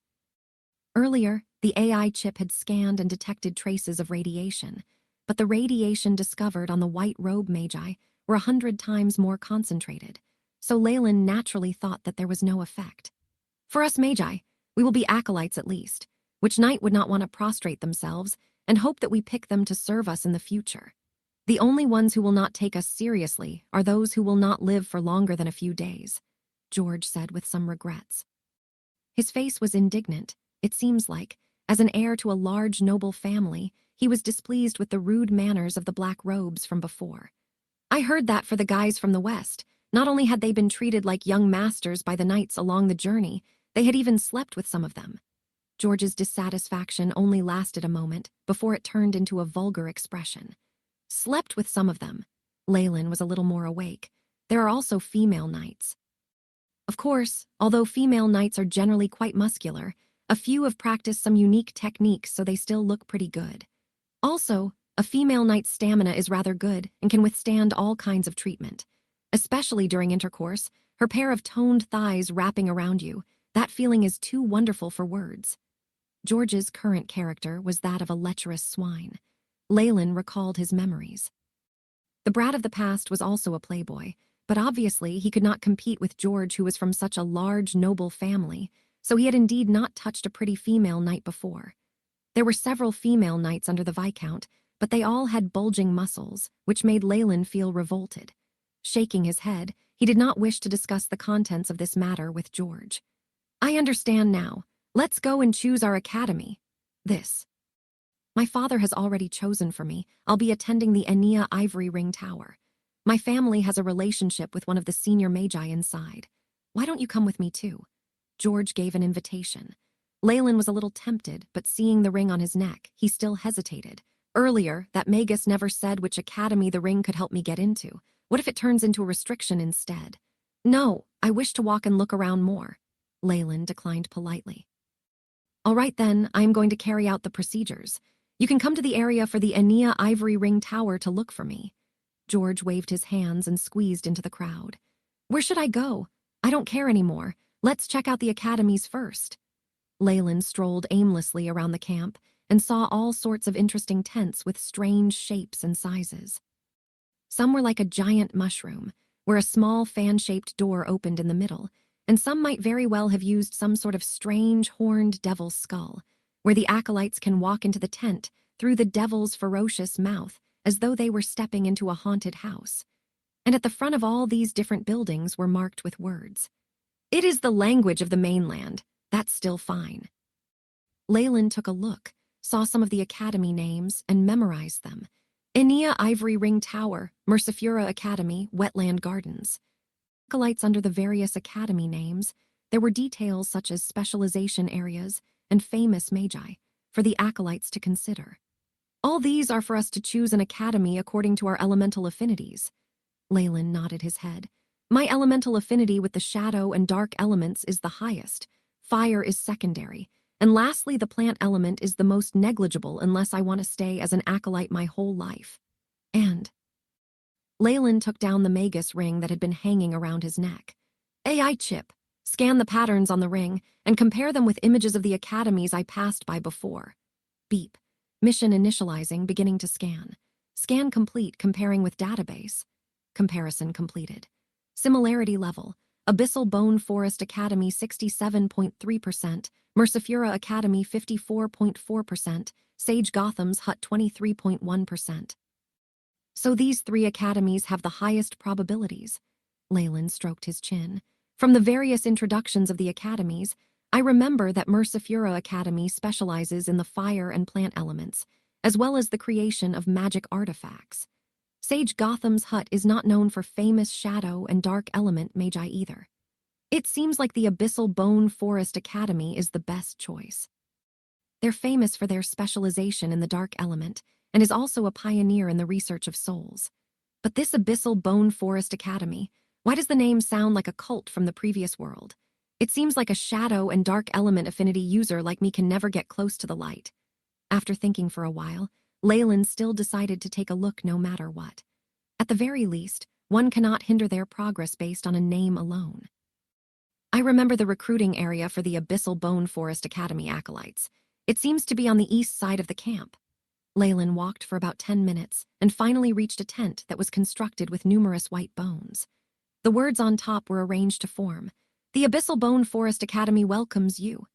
Earlier, the AI chip had scanned and detected traces of radiation, but the radiation discovered on the white robe magi were 100 times more concentrated, so Leyland naturally thought that there was no effect. For us magi, we will be acolytes at least, which knight would not want to prostrate themselves and hope that we pick them to serve us in the future. The only ones who will not take us seriously are those who will not live for longer than a few days, George said with some regrets. His face was indignant, it seems like. As an heir to a large noble family, he was displeased with the rude manners of the black robes from before. I heard that for the guys from the West, not only had they been treated like young masters by the knights along the journey, they had even slept with some of them. George's dissatisfaction only lasted a moment before it turned into a vulgar expression. Slept with some of them. Leyland was a little more awake. There are also female knights. Of course, although female knights are generally quite muscular, a few have practiced some unique techniques so they still look pretty good. Also, a female knight's stamina is rather good and can withstand all kinds of treatment. Especially during intercourse, her pair of toned thighs wrapping around you, that feeling is too wonderful for words. George's current character was that of a lecherous swine. Leyland recalled his memories. The brat of the past was also a playboy, but obviously he could not compete with George, who was from such a large, noble family, so he had indeed not touched a pretty female knight before. There were several female knights under the Viscount, but they all had bulging muscles, which made Leyland feel revolted. Shaking his head, he did not wish to discuss the contents of this matter with George. I understand now. Let's go and choose our academy. This. My father has already chosen for me. I'll be attending the Enea Ivory Ring Tower. My family has a relationship with one of the senior magi inside. Why don't you come with me too? George gave an invitation. Leyland was a little tempted, but seeing the ring on his neck, he still hesitated. Earlier, that Magus never said which academy the ring could help me get into. What if it turns into a restriction instead? No, I wish to walk and look around more. Leyland declined politely. All right then, I am going to carry out the procedures. You can come to the area for the Enea Ivory Ring Tower to look for me. George waved his hands and squeezed into the crowd. Where should I go? I don't care anymore. Let's check out the academies first. Leyland strolled aimlessly around the camp and saw all sorts of interesting tents with strange shapes and sizes. Some were like a giant mushroom, where a small fan-shaped door opened in the middle, and some might very well have used some sort of strange horned devil's skull, where the acolytes can walk into the tent through the devil's ferocious mouth as though they were stepping into a haunted house. And at the front of all these different buildings were marked with words. It is the language of the mainland. That's still fine. Leyland took a look, saw some of the academy names, and memorized them. Enea Ivory Ring Tower, Mercifura Academy, Wetland Gardens. Acolytes under the various academy names, there were details such as specialization areas and famous magi for the acolytes to consider. All these are for us to choose an academy according to our elemental affinities. Leyland nodded his head. My elemental affinity with the shadow and dark elements is the highest. Fire is secondary. And lastly, the plant element is the most negligible unless I want to stay as an acolyte my whole life. And Leyland took down the Magus ring that had been hanging around his neck. AI chip. Scan the patterns on the ring and compare them with images of the academies I passed by before. Beep. Mission initializing, beginning to scan. Scan complete, comparing with database. Comparison completed. Similarity level. Abyssal Bone Forest Academy 67.3%, Mercifura Academy 54.4%, Sage Gotham's Hut 23.1%. So these three academies have the highest probabilities. Leyland stroked his chin. From the various introductions of the academies, I remember that Mersifura Academy specializes in the fire and plant elements, as well as the creation of magic artifacts. Sage Gotham's hut is not known for famous shadow and dark element magi either. It seems like the Abyssal Bone Forest Academy is the best choice. They're famous for their specialization in the dark element and is also a pioneer in the research of souls. But this Abyssal Bone Forest Academy, why does the name sound like a cult from the previous world? It seems like a shadow and dark element affinity user like me can never get close to the light. After thinking for a while, Leyland still decided to take a look no matter what. At the very least, one cannot hinder their progress based on a name alone. I remember the recruiting area for the Abyssal Bone Forest Academy acolytes. It seems to be on the east side of the camp. Leyland walked for about 10 minutes and finally reached a tent that was constructed with numerous white bones. The words on top were arranged to form, "The Abyssal Bone Forest Academy welcomes you."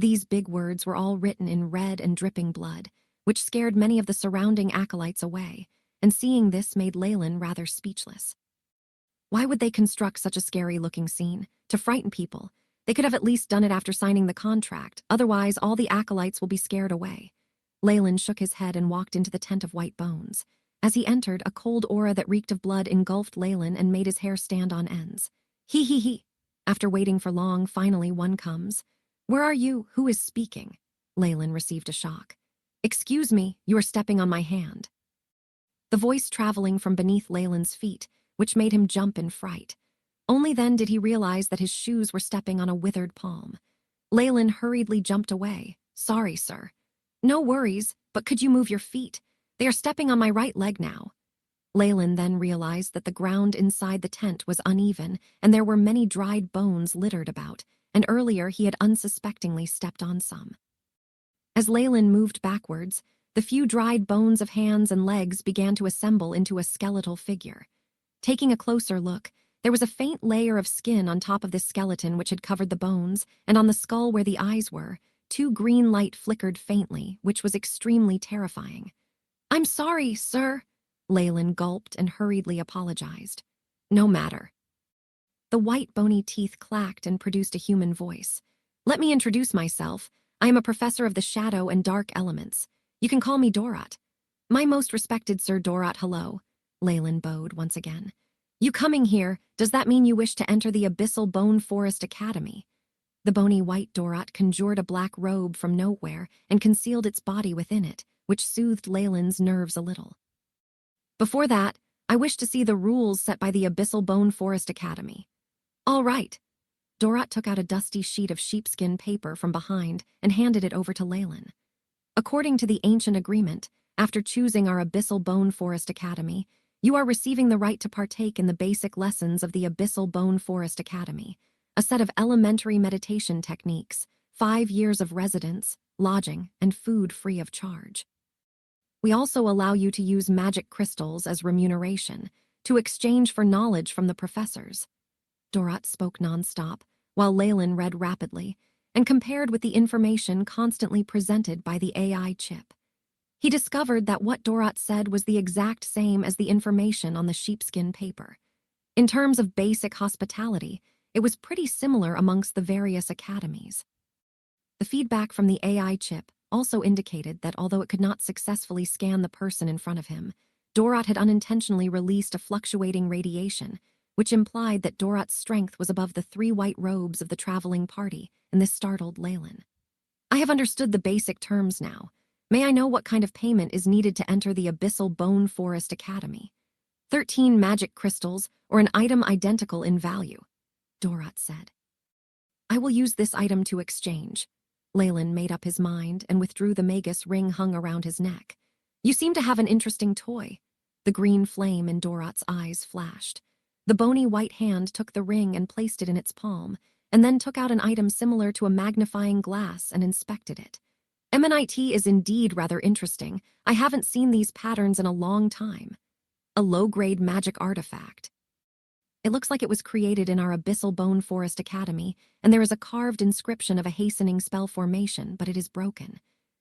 These big words were all written in red and dripping blood, which scared many of the surrounding acolytes away, and seeing this made Leyland rather speechless. Why would they construct such a scary-looking scene? To frighten people. They could have at least done it after signing the contract, otherwise all the acolytes will be scared away. Leyland shook his head and walked into the tent of white bones. As he entered, a cold aura that reeked of blood engulfed Leyland and made his hair stand on ends. He. After waiting for long, finally one comes. "Where are you? Who is speaking?" Leyland received a shock. "Excuse me, you are stepping on my hand." The voice traveling from beneath Leyland's feet, which made him jump in fright. Only then did he realize that his shoes were stepping on a withered palm. Leyland hurriedly jumped away. "Sorry, sir." "No worries, but could you move your feet? They are stepping on my right leg now." Leyland then realized that the ground inside the tent was uneven and there were many dried bones littered about, and earlier he had unsuspectingly stepped on some. As Leyland moved backwards, the few dried bones of hands and legs began to assemble into a skeletal figure. Taking a closer look, there was a faint layer of skin on top of this skeleton which had covered the bones, and on the skull where the eyes were, 2 green light flickered faintly, which was extremely terrifying. "I'm sorry, sir." Leyland gulped and hurriedly apologized. "No matter." The white bony teeth clacked and produced a human voice. "Let me introduce myself. I am a professor of the shadow and dark elements. You can call me Dorat." "My most respected Sir Dorat, hello." Leyland bowed once again. "You coming here, does that mean you wish to enter the Abyssal Bone Forest Academy?" The bony white Dorat conjured a black robe from nowhere and concealed its body within it, which soothed Leyland's nerves a little. "Before that, I wish to see the rules set by the Abyssal Bone Forest Academy." "All right." Dorat took out a dusty sheet of sheepskin paper from behind and handed it over to Leyland. "According to the ancient agreement, after choosing our Abyssal Bone Forest Academy, you are receiving the right to partake in the basic lessons of the Abyssal Bone Forest Academy, a set of elementary meditation techniques, 5 years of residence, lodging, and food free of charge. We also allow you to use magic crystals as remuneration, to exchange for knowledge from the professors." Dorat spoke nonstop, while Leyland read rapidly, and compared with the information constantly presented by the AI chip. He discovered that what Dorat said was the exact same as the information on the sheepskin paper. In terms of basic hospitality, it was pretty similar amongst the various academies. The feedback from the AI chip also indicated that although it could not successfully scan the person in front of him, Dorat had unintentionally released a fluctuating radiation, which implied that Dorat's strength was above the 3 white robes of the traveling party, and this startled Leyland. "I have understood the basic terms now. May I know what kind of payment is needed to enter the Abyssal Bone Forest Academy?" 13 magic crystals, or an item identical in value," Dorat said. "I will use this item to exchange." Leyland made up his mind and withdrew the Magus ring hung around his neck. "You seem to have an interesting toy." The green flame in Dorat's eyes flashed. The bony white hand took the ring and placed it in its palm, and then took out an item similar to a magnifying glass and inspected it. "MNIT is indeed rather interesting. I haven't seen these patterns in a long time." "A low-grade magic artifact. It looks like it was created in our Abyssal Bone Forest Academy, and there is a carved inscription of a hastening spell formation, but it is broken.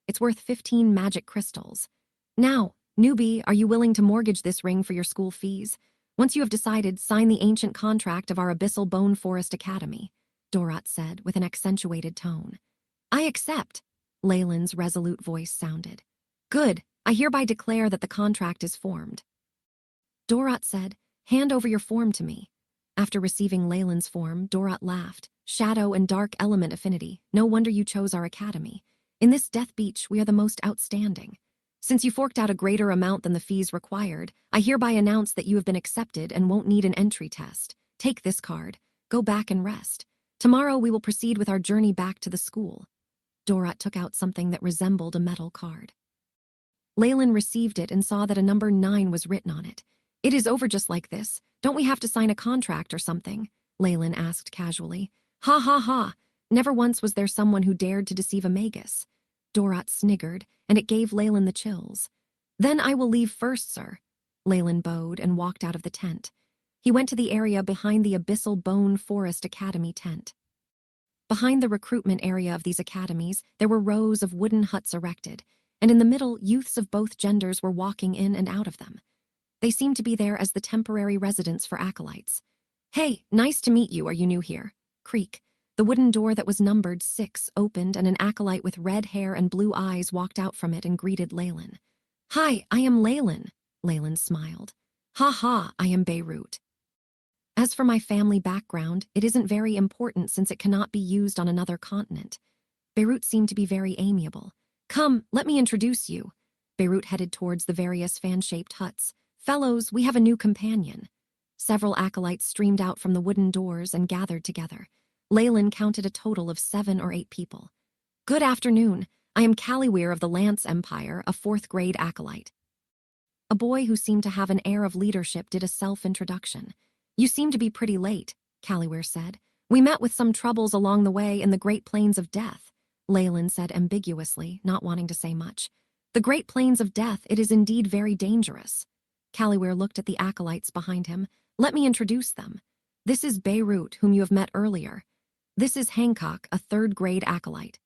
It's worth 15 magic crystals." "Now, Newbie, are you willing to mortgage this ring for your school fees? Once you have decided, sign the ancient contract of our Abyssal Bone Forest Academy, Dorat said with an accentuated tone. I accept, Leyland's resolute voice sounded. Good, I hereby declare that the contract is formed. Dorat said, hand over your form to me. After receiving Leyland's form, Dorat laughed. Shadow and dark element affinity, no wonder you chose our academy. In this Death Beach, we are the most outstanding. Since you forked out a greater amount than the fees required, I hereby announce that you have been accepted and won't need an entry test. Take this card. Go back and rest. Tomorrow we will proceed with our journey back to the school. Dorat took out something that resembled a metal card. Leyland received it and saw that a number 9 was written on it. It is over just like this. Don't we have to sign a contract or something? Leyland asked casually. Ha ha ha. Never once was there someone who dared to deceive a Magus. Dorat sniggered, and it gave Leyland the chills. Then I will leave first, sir. Leyland bowed and walked out of the tent. He went to the area behind the Abyssal Bone Forest Academy tent. Behind the recruitment area of these academies, there were rows of wooden huts erected, and in the middle, youths of both genders were walking in and out of them. They seemed to be there as the temporary residence for acolytes. Hey, nice to meet you. Are you new here? Creak. The wooden door that was numbered 6 opened and an acolyte with red hair and blue eyes walked out from it and greeted Leyland. Hi, I am Leyland. Leyland smiled. Ha ha, I am Beirut. As for my family background, it isn't very important since it cannot be used on another continent. Beirut seemed to be very amiable. Come, let me introduce you. Beirut headed towards the various fan-shaped huts. Fellows, we have a new companion. Several acolytes streamed out from the wooden doors and gathered together. Leyland counted a total of 7 or 8 people. Good afternoon. I am Caliweir of the Lance Empire, a 4th-grade acolyte. A boy who seemed to have an air of leadership did a self-introduction. You seem to be pretty late, Caliweir said. We met with some troubles along the way in the Great Plains of Death, Leyland said ambiguously, not wanting to say much. The Great Plains of Death, it is indeed very dangerous. Caliweir looked at the acolytes behind him. Let me introduce them. This is Beirut, whom you have met earlier. This is Hancock, a 3rd-grade acolyte.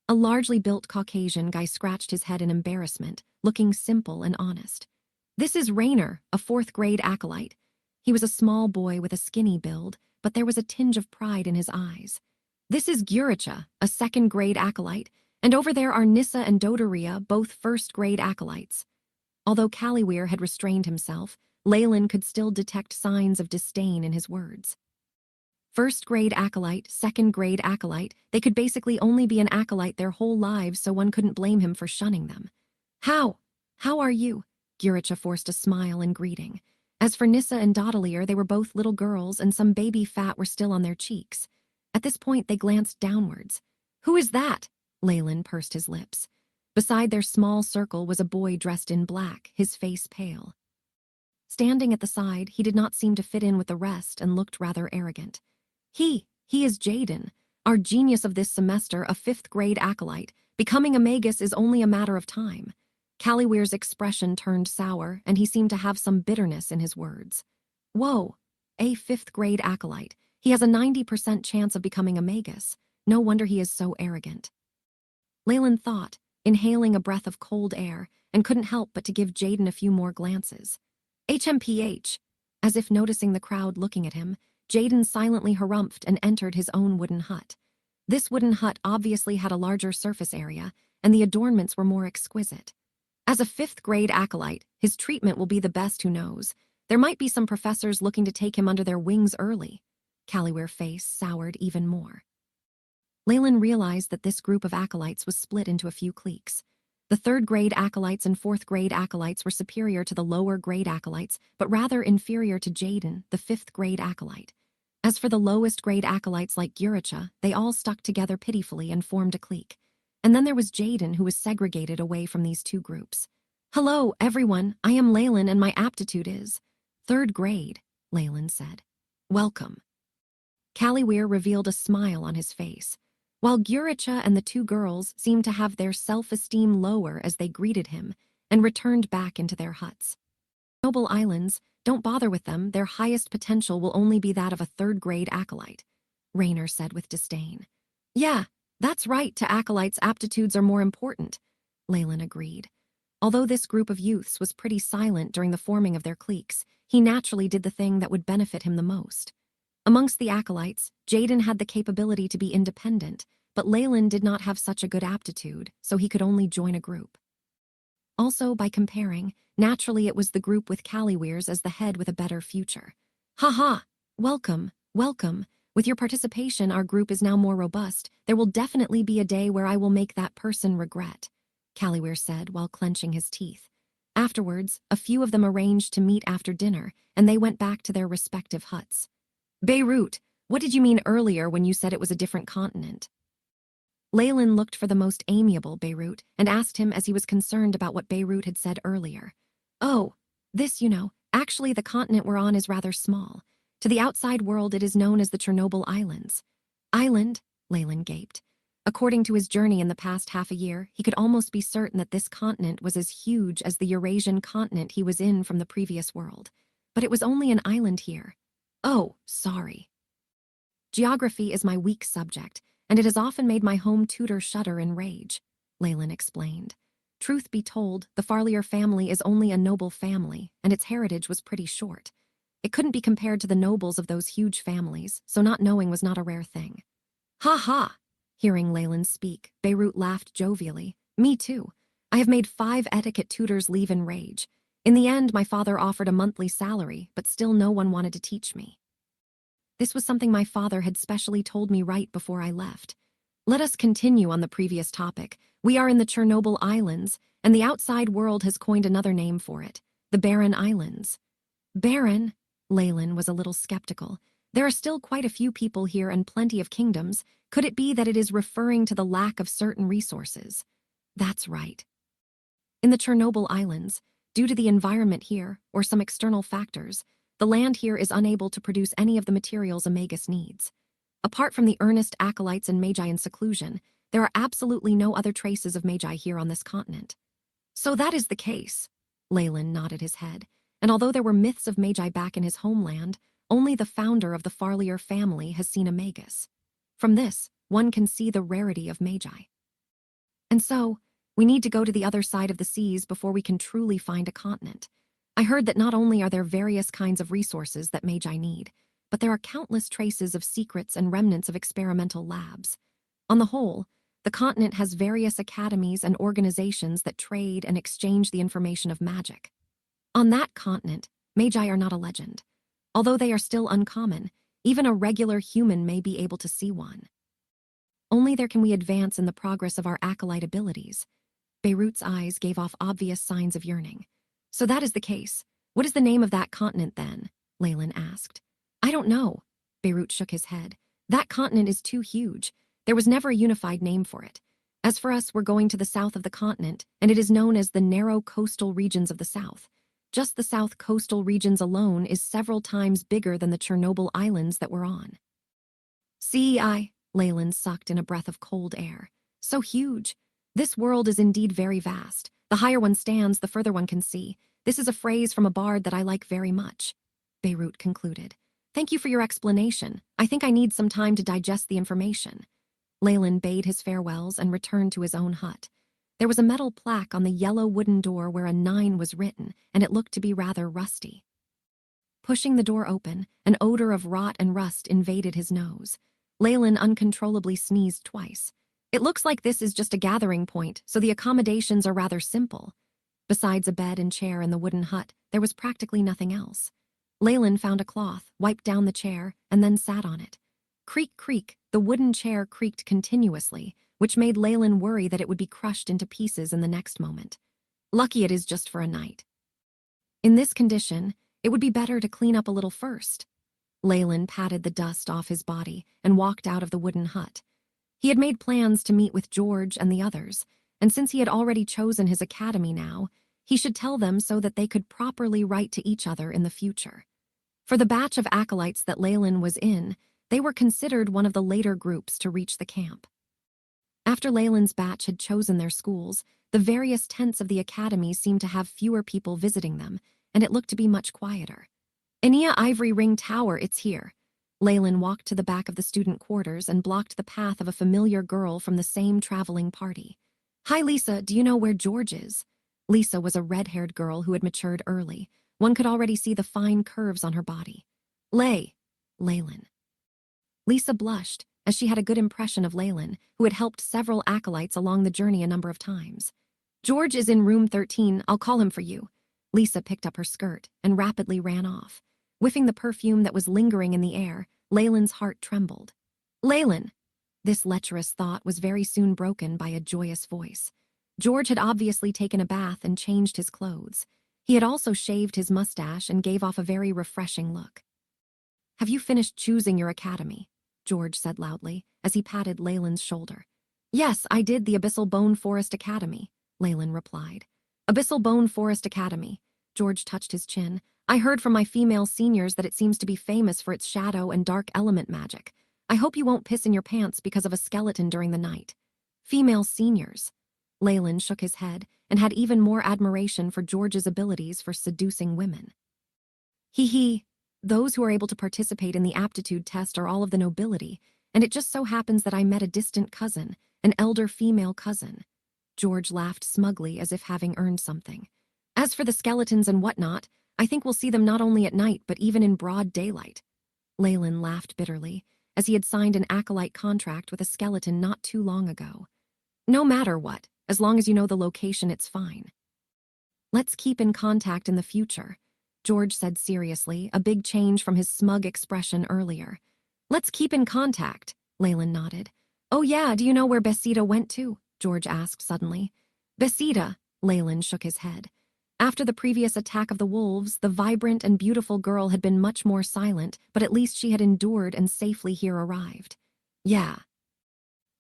A largely built Caucasian guy scratched his head in embarrassment, looking simple and honest. This is Rainer, a 4th-grade acolyte. He was a small boy with a skinny build, but there was a tinge of pride in his eyes. This is Guricha, a 2nd-grade acolyte, and over there are Nissa and Dodoria, both 1st-grade acolytes. Although Caliweir had restrained himself, Leyland could still detect signs of disdain in his words. 1st-grade acolyte, 2nd-grade acolyte, they could basically only be an acolyte their whole lives, so one couldn't blame him for shunning them. How are you? Guricha forced a smile in greeting. As for Nissa and Dodelier, they were both little girls and some baby fat were still on their cheeks. At this point, they glanced downwards. Who is that? Leyland pursed his lips. Beside their small circle was a boy dressed in black, his face pale. Standing at the side, he did not seem to fit in with the rest and looked rather arrogant. He is Jaden, our genius of this semester, a 5th-grade acolyte. Becoming a Magus is only a matter of time. Caliweir's expression turned sour, and he seemed to have some bitterness in his words. Whoa, a 5th-grade acolyte. He has a 90% chance of becoming a Magus. No wonder he is so arrogant. Leyland thought, inhaling a breath of cold air, and couldn't help but to give Jaden a few more glances. HMPH. As if noticing the crowd looking at him, Jaden silently harumphed and entered his own wooden hut. This wooden hut obviously had a larger surface area, and the adornments were more exquisite. As a 5th-grade acolyte, his treatment will be the best who knows. There might be some professors looking to take him under their wings early. Caliweir's face soured even more. Leyland realized that this group of acolytes was split into a few cliques. The 3rd-grade acolytes and 4th-grade acolytes were superior to the lower-grade acolytes, but rather inferior to Jaden, the 5th-grade acolyte. As for the lowest-grade acolytes like Guricha, they all stuck together pitifully and formed a clique. And then there was Jaden, who was segregated away from these two groups. Hello, everyone. I am Leyland, and my aptitude is 3rd grade, Leyland said. Welcome. Caliweir revealed a smile on his face, while Guricha and the 2 girls seemed to have their self-esteem lower as they greeted him and returned back into their huts. Noble Islands, don't bother with them. Their highest potential will only be that of a 3rd-grade acolyte, Rainer said with disdain. Yeah, that's right. To acolytes, aptitudes are more important, Leyland agreed. Although this group of youths was pretty silent during the forming of their cliques, he naturally did the thing that would benefit him the most. Amongst the acolytes, Jaden had the capability to be independent, but Leyland did not have such a good aptitude, so he could only join a group. Also, by comparing, naturally it was the group with Calliweers as the head with a better future. Haha! Welcome, welcome. With your participation, our group is now more robust. There will definitely be a day where I will make that person regret, Calliweer said while clenching his teeth. Afterwards, a few of them arranged to meet after dinner, and they went back to their respective huts. Beirut, what did you mean earlier when you said it was a different continent? Leyland looked for the most amiable Beirut and asked him as he was concerned about what Beirut had said earlier. Oh, this, actually the continent we're on is rather small. To the outside world it is known as the Chernobyl Islands. Island? Leyland gaped. According to his journey in the past half a year, he could almost be certain that this continent was as huge as the Eurasian continent he was in from the previous world. But it was only an island here. Oh, sorry. Geography is my weak subject, and it has often made my home tutor shudder in rage, Leyland explained. Truth be told, the Farlier family is only a noble family, and its heritage was pretty short. It couldn't be compared to the nobles of those huge families, so not knowing was not a rare thing. Ha ha! Hearing Leyland speak, Beirut laughed jovially. Me too. I have made 5 etiquette tutors leave in rage. In the end, my father offered a monthly salary, but still no one wanted to teach me. This was something my father had specially told me right before I left. Let us continue on the previous topic. We are in the Chernobyl Islands, and the outside world has coined another name for it, the Barren Islands. Barren? Leyland was a little skeptical. There are still quite a few people here and plenty of kingdoms. Could it be that it is referring to the lack of certain resources? That's right. In the Chernobyl Islands, due to the environment here, or some external factors, the land here is unable to produce any of the materials a Magus needs. Apart from the earnest acolytes and magi in seclusion, there are absolutely no other traces of magi here on this continent. So that is the case. Leyland nodded his head, and although there were myths of magi back in his homeland, only the founder of the Farlier family has seen a Magus. From this, one can see the rarity of magi. And so, we need to go to the other side of the seas before we can truly find a continent. I heard that not only are there various kinds of resources that magi need, but there are countless traces of secrets and remnants of experimental labs. On the whole, the continent has various academies and organizations that trade and exchange the information of magic. On that continent, magi are not a legend. Although they are still uncommon, even a regular human may be able to see one. Only there can we advance in the progress of our acolyte abilities. Beirut's eyes gave off obvious signs of yearning. So that is the case. What is the name of that continent then? Leyland asked. I don't know. Beirut shook his head. That continent is too huge. There was never a unified name for it. As for us, we're going to the south of the continent, and it is known as the narrow coastal regions of the south. Just the south coastal regions alone is several times bigger than the Chernobyl Islands that we're on. Leyland sucked in a breath of cold air. So huge. This world is indeed very vast. The higher one stands, the further one can see. This is a phrase from a bard that I like very much. Beirut concluded. Thank you for your explanation. I think I need some time to digest the information. Leyland bade his farewells and returned to his own hut. There was a metal plaque on the yellow wooden door where a 9 was written, and it looked to be rather rusty. Pushing the door open, an odor of rot and rust invaded his nose. Leyland uncontrollably sneezed twice. It looks like this is just a gathering point, so the accommodations are rather simple. Besides a bed and chair in the wooden hut, there was practically nothing else. Leyland found a cloth, wiped down the chair, and then sat on it. Creak, creak, the wooden chair creaked continuously, which made Leyland worry that it would be crushed into pieces in the next moment. Lucky it is just for a night. In this condition, it would be better to clean up a little first. Leyland patted the dust off his body and walked out of the wooden hut. He had made plans to meet with George and the others, and since he had already chosen his academy now, he should tell them so that they could properly write to each other in the future. For the batch of acolytes that Leyland was in, they were considered one of the later groups to reach the camp. After Leyland's batch had chosen their schools, the various tents of the academy seemed to have fewer people visiting them, and it looked to be much quieter. Ania Ivory Ring Tower, it's here. Leyland walked to the back of the student quarters and blocked the path of a familiar girl from the same traveling party. Hi, Lisa, do you know where George is? Lisa was a red-haired girl who had matured early. One could already see the fine curves on her body. Leyland. Lisa blushed, as she had a good impression of Leyland, who had helped several acolytes along the journey a number of times. George is in room 13, I'll call him for you. Lisa picked up her skirt and rapidly ran off. Whiffing the perfume that was lingering in the air, Leyland's heart trembled. Leyland! This lecherous thought was very soon broken by a joyous voice. George had obviously taken a bath and changed his clothes. He had also shaved his mustache and gave off a very refreshing look. Have you finished choosing your academy? George said loudly, as he patted Leyland's shoulder. Yes, I did the Abyssal Bone Forest Academy, Leyland replied. Abyssal Bone Forest Academy. George touched his chin. I heard from my female seniors that it seems to be famous for its shadow and dark element magic. I hope you won't piss in your pants because of a skeleton during the night. Female seniors. Leyland shook his head and had even more admiration for George's abilities for seducing women. Hee. Those who are able to participate in the aptitude test are all of the nobility, and it just so happens that I met a distant cousin, an elder female cousin. George laughed smugly as if having earned something. As for the skeletons and whatnot, I think we'll see them not only at night but even in broad daylight. Leyland laughed bitterly, as he had signed an acolyte contract with a skeleton not too long ago. No matter what, as long as you know the location, it's fine. Let's keep in contact in the future, George said seriously, a big change from his smug expression earlier. Let's keep in contact, Leyland nodded. Oh yeah, do you know where Besida went to? George asked suddenly. Besida, Leyland shook his head. After the previous attack of the wolves, the vibrant and beautiful girl had been much more silent, but at least she had endured and safely here arrived. Yeah.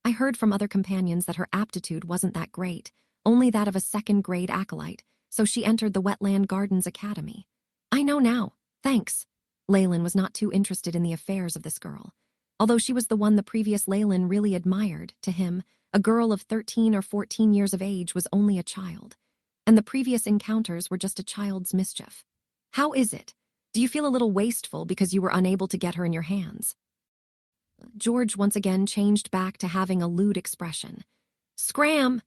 I heard from other companions that her aptitude wasn't that great, only that of a second-grade acolyte, so she entered the Wetland Gardens Academy. I know now, thanks. Leyland was not too interested in the affairs of this girl. Although she was the one the previous Leyland really admired, to him, a girl of 13 or 14 years of age was only a child. And the previous encounters were just a child's mischief. How is it? Do you feel a little wasteful because you were unable to get her in your hands? George once again changed back to having a lewd expression. Scram!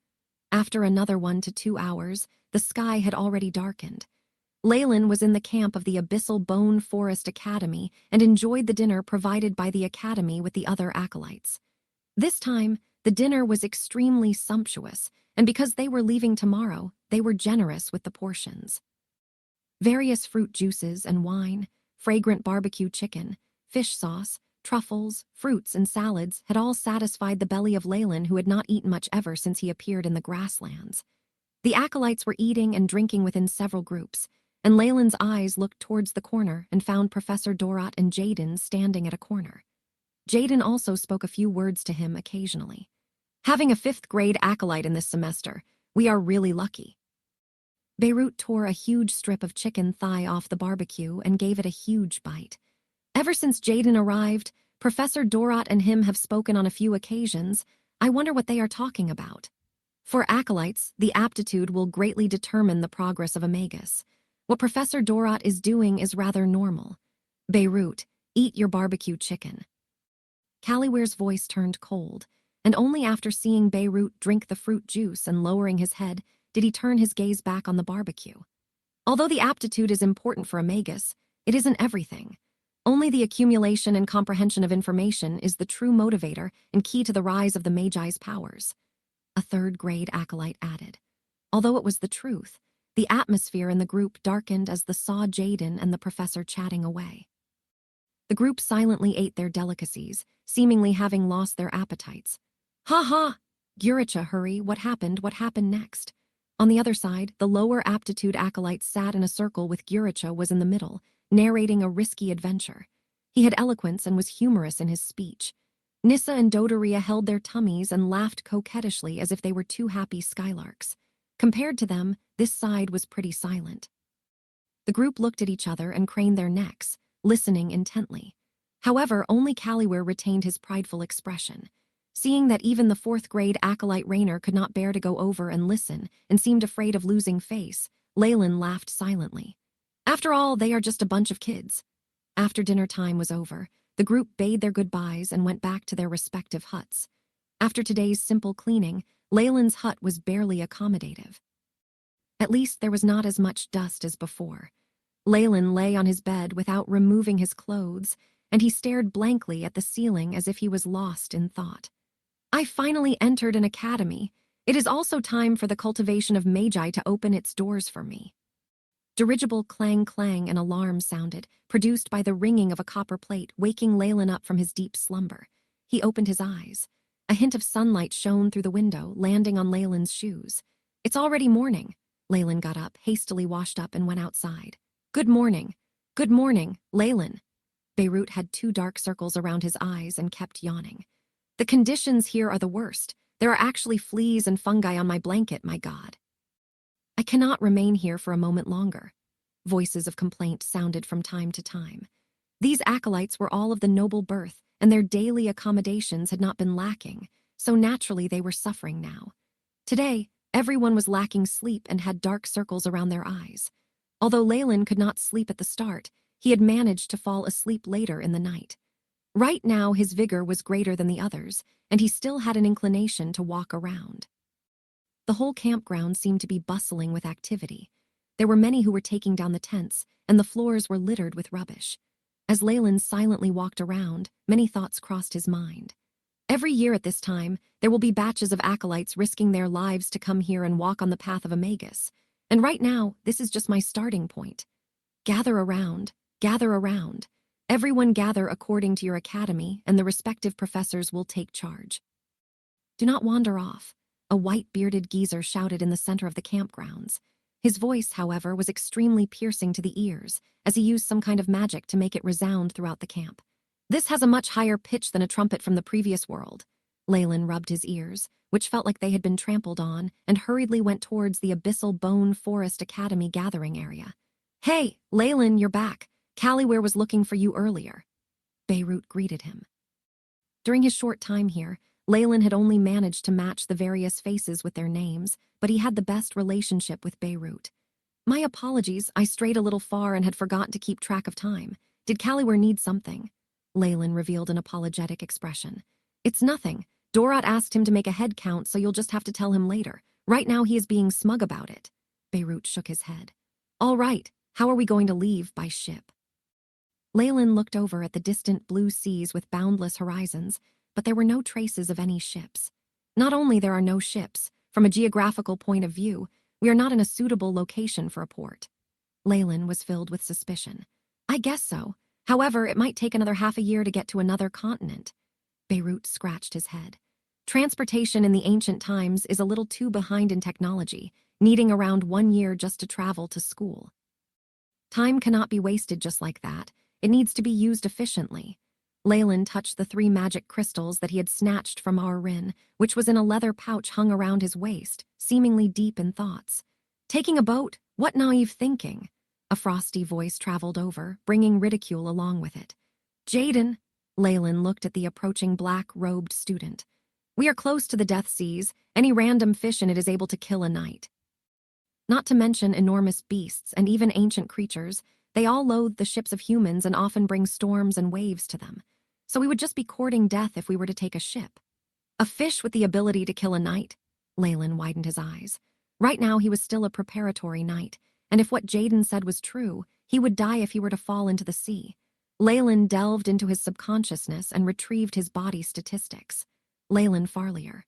After another 1 to 2 hours, the sky had already darkened. Leyland was in the camp of the Abyssal Bone Forest Academy and enjoyed the dinner provided by the academy with the other acolytes. This time, the dinner was extremely sumptuous, and because they were leaving tomorrow, they were generous with the portions. Various fruit juices and wine, fragrant barbecue chicken, fish sauce, truffles, fruits, and salads had all satisfied the belly of Leyland, who had not eaten much ever since he appeared in the grasslands. The acolytes were eating and drinking within several groups, and Leyland's eyes looked towards the corner and found Professor Dorat and Jaden standing at a corner. Jaden also spoke a few words to him occasionally. Having a 5th-grade acolyte in this semester, we are really lucky. Beirut tore a huge strip of chicken thigh off the barbecue and gave it a huge bite. Ever since Jaden arrived, Professor Dorat and him have spoken on a few occasions. I wonder what they are talking about. For acolytes, the aptitude will greatly determine the progress of a Magus. What Professor Dorat is doing is rather normal. Beirut, eat your barbecue chicken. Callieware's voice turned cold, and only after seeing Beirut drink the fruit juice and lowering his head did he turn his gaze back on the barbecue. Although the aptitude is important for a Magus, it isn't everything. Only the accumulation and comprehension of information is the true motivator and key to the rise of the Magi's powers. A 3rd-grade acolyte added. Although it was the truth, the atmosphere in the group darkened as they saw Jaden and the professor chatting away. The group silently ate their delicacies, seemingly having lost their appetites. Ha ha! Guricha, hurry, what happened next? On the other side, the lower aptitude acolytes sat in a circle with Guricha was in the middle, narrating a risky adventure. He had eloquence and was humorous in his speech. Nissa and Dodoria held their tummies and laughed coquettishly as if they were 2 happy skylarks. Compared to them, this side was pretty silent. The group looked at each other and craned their necks, listening intently. However, only Callyware retained his prideful expression. Seeing that even the 4th-grade acolyte Rainer could not bear to go over and listen and seemed afraid of losing face, Leyland laughed silently. After all, they are just a bunch of kids. After dinner time was over, the group bade their goodbyes and went back to their respective huts. After today's simple cleaning, Leyland's hut was barely accommodative. At least there was not as much dust as before. Leyland lay on his bed without removing his clothes, and he stared blankly at the ceiling as if he was lost in thought. I finally entered an academy. It is also time for the cultivation of magi to open its doors for me. Dirigible clang-clang an alarm sounded, produced by the ringing of a copper plate, waking Leyland up from his deep slumber. He opened his eyes. A hint of sunlight shone through the window, landing on Leyland's shoes. It's already morning. Leyland got up, hastily washed up, and went outside. Good morning. Good morning, Leyland. Beirut had 2 dark circles around his eyes and kept yawning. The conditions here are the worst. There are actually fleas and fungi on my blanket, my God. I cannot remain here for a moment longer. Voices of complaint sounded from time to time. These acolytes were all of the noble birth, and their daily accommodations had not been lacking, so naturally they were suffering now. Today, everyone was lacking sleep and had dark circles around their eyes. Although Leyland could not sleep at the start, he had managed to fall asleep later in the night. Right now, his vigor was greater than the others, and he still had an inclination to walk around. The whole campground seemed to be bustling with activity. There were many who were taking down the tents, and the floors were littered with rubbish. As Leyland silently walked around, many thoughts crossed his mind. Every year at this time, there will be batches of acolytes risking their lives to come here and walk on the path of a Magus. And right now, this is just my starting point. Gather around, gather around. Everyone gather according to your academy, and the respective professors will take charge. Do not wander off, a white-bearded geezer shouted in the center of the campgrounds. His voice, however, was extremely piercing to the ears, as he used some kind of magic to make it resound throughout the camp. This has a much higher pitch than a trumpet from the previous world. Leyland rubbed his ears, which felt like they had been trampled on, and hurriedly went towards the Abyssal Bone Forest Academy gathering area. Hey, Leyland, you're back. Callyware was looking for you earlier. Beirut greeted him. During his short time here, Leyland had only managed to match the various faces with their names, but he had the best relationship with Beirut. My apologies, I strayed a little far and had forgotten to keep track of time. Did Callyware need something? Leyland revealed an apologetic expression. It's nothing. Dorat asked him to make a head count, so you'll just have to tell him later. Right now he is being smug about it. Beirut shook his head. All right, how are we going to leave by ship? Leyland looked over at the distant blue seas with boundless horizons, but there were no traces of any ships. Not only there are no ships, from a geographical point of view, we are not in a suitable location for a port. Leyland was filled with suspicion. I guess so. However, it might take another half a year to get to another continent. Beirut scratched his head. Transportation in the ancient times is a little too behind in technology, needing around 1 year just to travel to school. Time cannot be wasted just like that. It needs to be used efficiently. Leyland touched the 3 magic crystals that he had snatched from Rin, which was in a leather pouch hung around his waist, seemingly deep in thoughts. Taking a boat? What naive thinking? A frosty voice traveled over, bringing ridicule along with it. Jaden, Leyland looked at the approaching black-robed student. We are close to the Death Seas. Any random fish in it is able to kill a knight. Not to mention enormous beasts and even ancient creatures, they all loathe the ships of humans and often bring storms and waves to them. So we would just be courting death if we were to take a ship. A fish with the ability to kill a knight? Leyland widened his eyes. Right now he was still a preparatory knight, and if what Jaden said was true, he would die if he were to fall into the sea. Leyland delved into his subconsciousness and retrieved his body statistics. Leyland Farlier.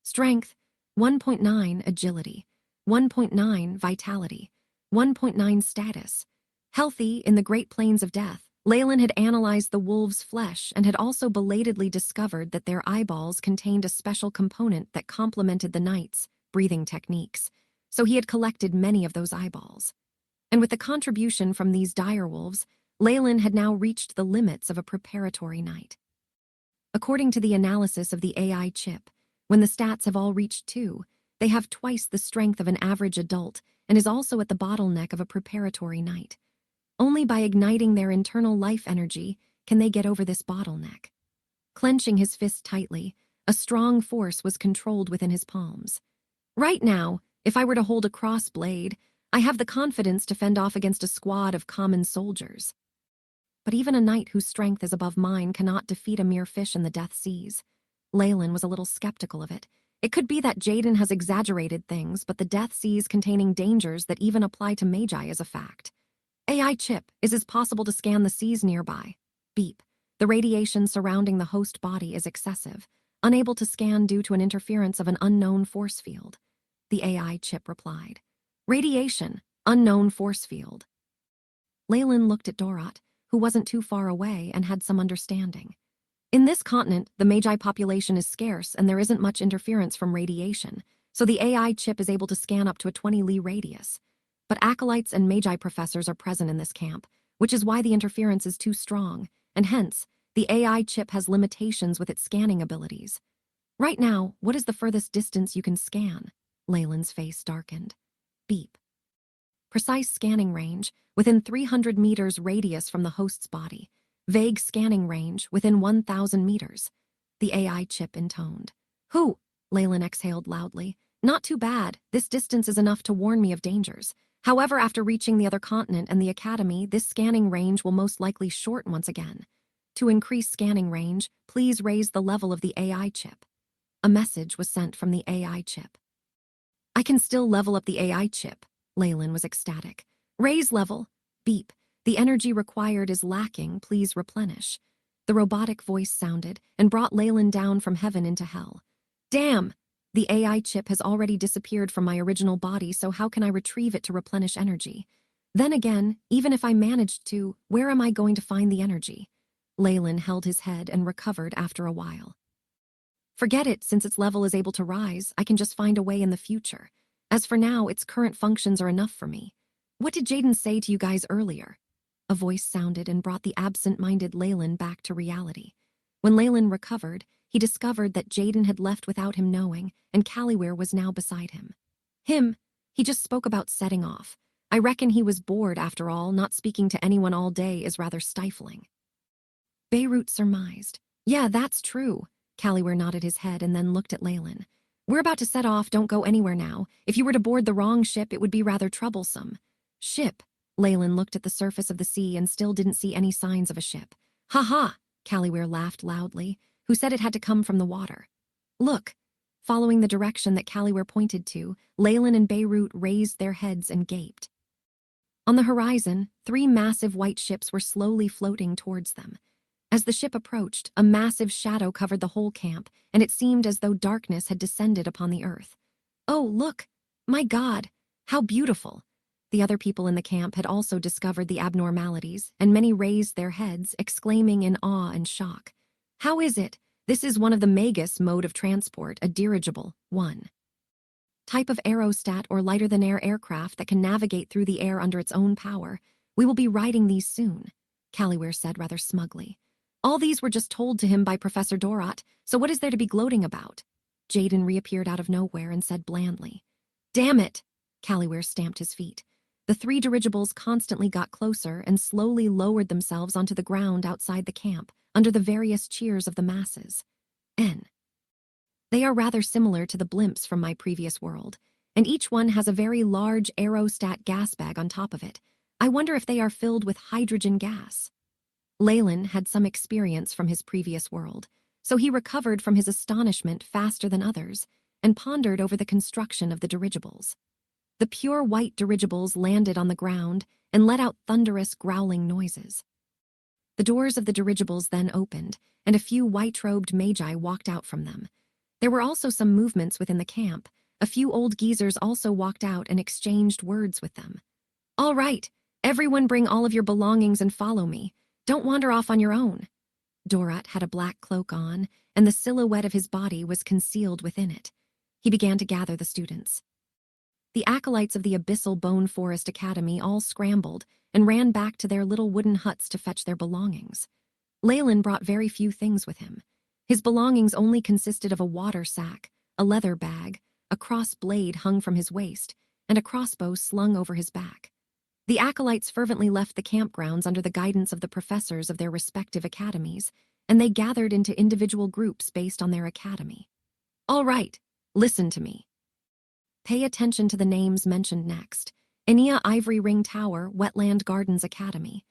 Strength, 1.9 agility, 1.9 vitality, 1.9 status. Healthy in the Great Plains of Death, Leyland had analyzed the wolves' flesh and had also belatedly discovered that their eyeballs contained a special component that complemented the knight's breathing techniques, so he had collected many of those eyeballs. And with the contribution from these direwolves, Leyland had now reached the limits of a preparatory knight. According to the analysis of the AI chip, when the stats have all reached 2, they have twice the strength of an average adult and is also at the bottleneck of a preparatory knight. Only by igniting their internal life energy can they get over this bottleneck. Clenching his fist tightly, a strong force was controlled within his palms. Right now, if I were to hold a cross blade, I have the confidence to fend off against a squad of common soldiers. But even a knight whose strength is above mine cannot defeat a mere fish in the Death Seas. Leyland was a little skeptical of it. It could be that Jaden has exaggerated things, but the death seas containing dangers that even apply to Magi is a fact. AI chip, is it possible to scan the seas nearby? Beep. The radiation surrounding the host body is excessive, unable to scan due to an interference of an unknown force field. The AI chip replied. Radiation, unknown force field. Leyland looked at Dorot, who wasn't too far away and had some understanding. In this continent, the Magi population is scarce and there isn't much interference from radiation, so the AI chip is able to scan up to a 20-li radius. But acolytes and Magi professors are present in this camp, which is why the interference is too strong, and hence, the AI chip has limitations with its scanning abilities. Right now, what is the furthest distance you can scan? Leyland's face darkened. Beep. Precise scanning range, within 300 meters radius from the host's body. Vague scanning range, within 1,000 meters. The AI chip intoned. Whew, Leyland exhaled loudly. Not too bad, this distance is enough to warn me of dangers. However, after reaching the other continent and the academy, this scanning range will most likely shorten once again. To increase scanning range, please raise the level of the AI chip. A message was sent from the AI chip. I can still level up the AI chip. Leyland was ecstatic. Raise level. Beep. The energy required is lacking, please replenish. The robotic voice sounded and brought Leyland down from heaven into hell. Damn! The AI chip has already disappeared from my original body, so how can I retrieve it to replenish energy? Then again, even if I managed to, where am I going to find the energy? Leyland held his head and recovered after a while. Forget it, since its level is able to rise, I can just find a way in the future. As for now, its current functions are enough for me. What did Jaden say to you guys earlier? A voice sounded and brought the absent-minded Leyland back to reality. When Leyland recovered, he discovered that Jaden had left without him knowing, and Callyware was now beside him. He just spoke about setting off. I reckon he was bored after all, not speaking to anyone all day is rather stifling. Beirut surmised. Yeah, that's true. Callyware nodded his head and then looked at Leyland. We're about to set off, don't go anywhere now. If you were to board the wrong ship, it would be rather troublesome. Ship? Leyland looked at the surface of the sea and still didn't see any signs of a ship. Ha ha! Callyware laughed loudly. Who said it had to come from the water? Look! Following the direction that Callyware pointed to, Leyland and Beirut raised their heads and gaped. On the horizon, 3 massive white ships were slowly floating towards them. As the ship approached, a massive shadow covered the whole camp, and it seemed as though darkness had descended upon the earth. Oh, look! My God! How beautiful! The other people in the camp had also discovered the abnormalities, and many raised their heads, exclaiming in awe and shock. How is it? This is one of the Magus mode of transport, a dirigible, 1. Type of aerostat or lighter-than-air aircraft that can navigate through the air under its own power. We will be riding these soon, Callyware said rather smugly. All these were just told to him by Professor Dorot, so what is there to be gloating about? Jaden reappeared out of nowhere and said blandly. Damn it! Callyware stamped his feet. The 3 dirigibles constantly got closer and slowly lowered themselves onto the ground outside the camp, under the various cheers of the masses. They are rather similar to the blimps from my previous world, and each one has a very large aerostat gas bag on top of it. I wonder if they are filled with hydrogen gas. Leyland had some experience from his previous world, so he recovered from his astonishment faster than others, and pondered over the construction of the dirigibles. The pure white dirigibles landed on the ground and let out thunderous growling noises. The doors of the dirigibles then opened, and a few white-robed magi walked out from them. There were also some movements within the camp. A few old geezers also walked out and exchanged words with them. All right, everyone bring all of your belongings and follow me. Don't wander off on your own. Dorot had a black cloak on, and the silhouette of his body was concealed within it. He began to gather the students. The acolytes of the Abyssal Bone Forest Academy all scrambled and ran back to their little wooden huts to fetch their belongings. Leyland brought very few things with him. His belongings only consisted of a water sack, a leather bag, a cross blade hung from his waist, and a crossbow slung over his back. The acolytes fervently left the campgrounds under the guidance of the professors of their respective academies, and they gathered into individual groups based on their academy. All right, listen to me. Pay attention to the names mentioned next. Enia Ivory Ring Tower, Wetland Gardens Academy.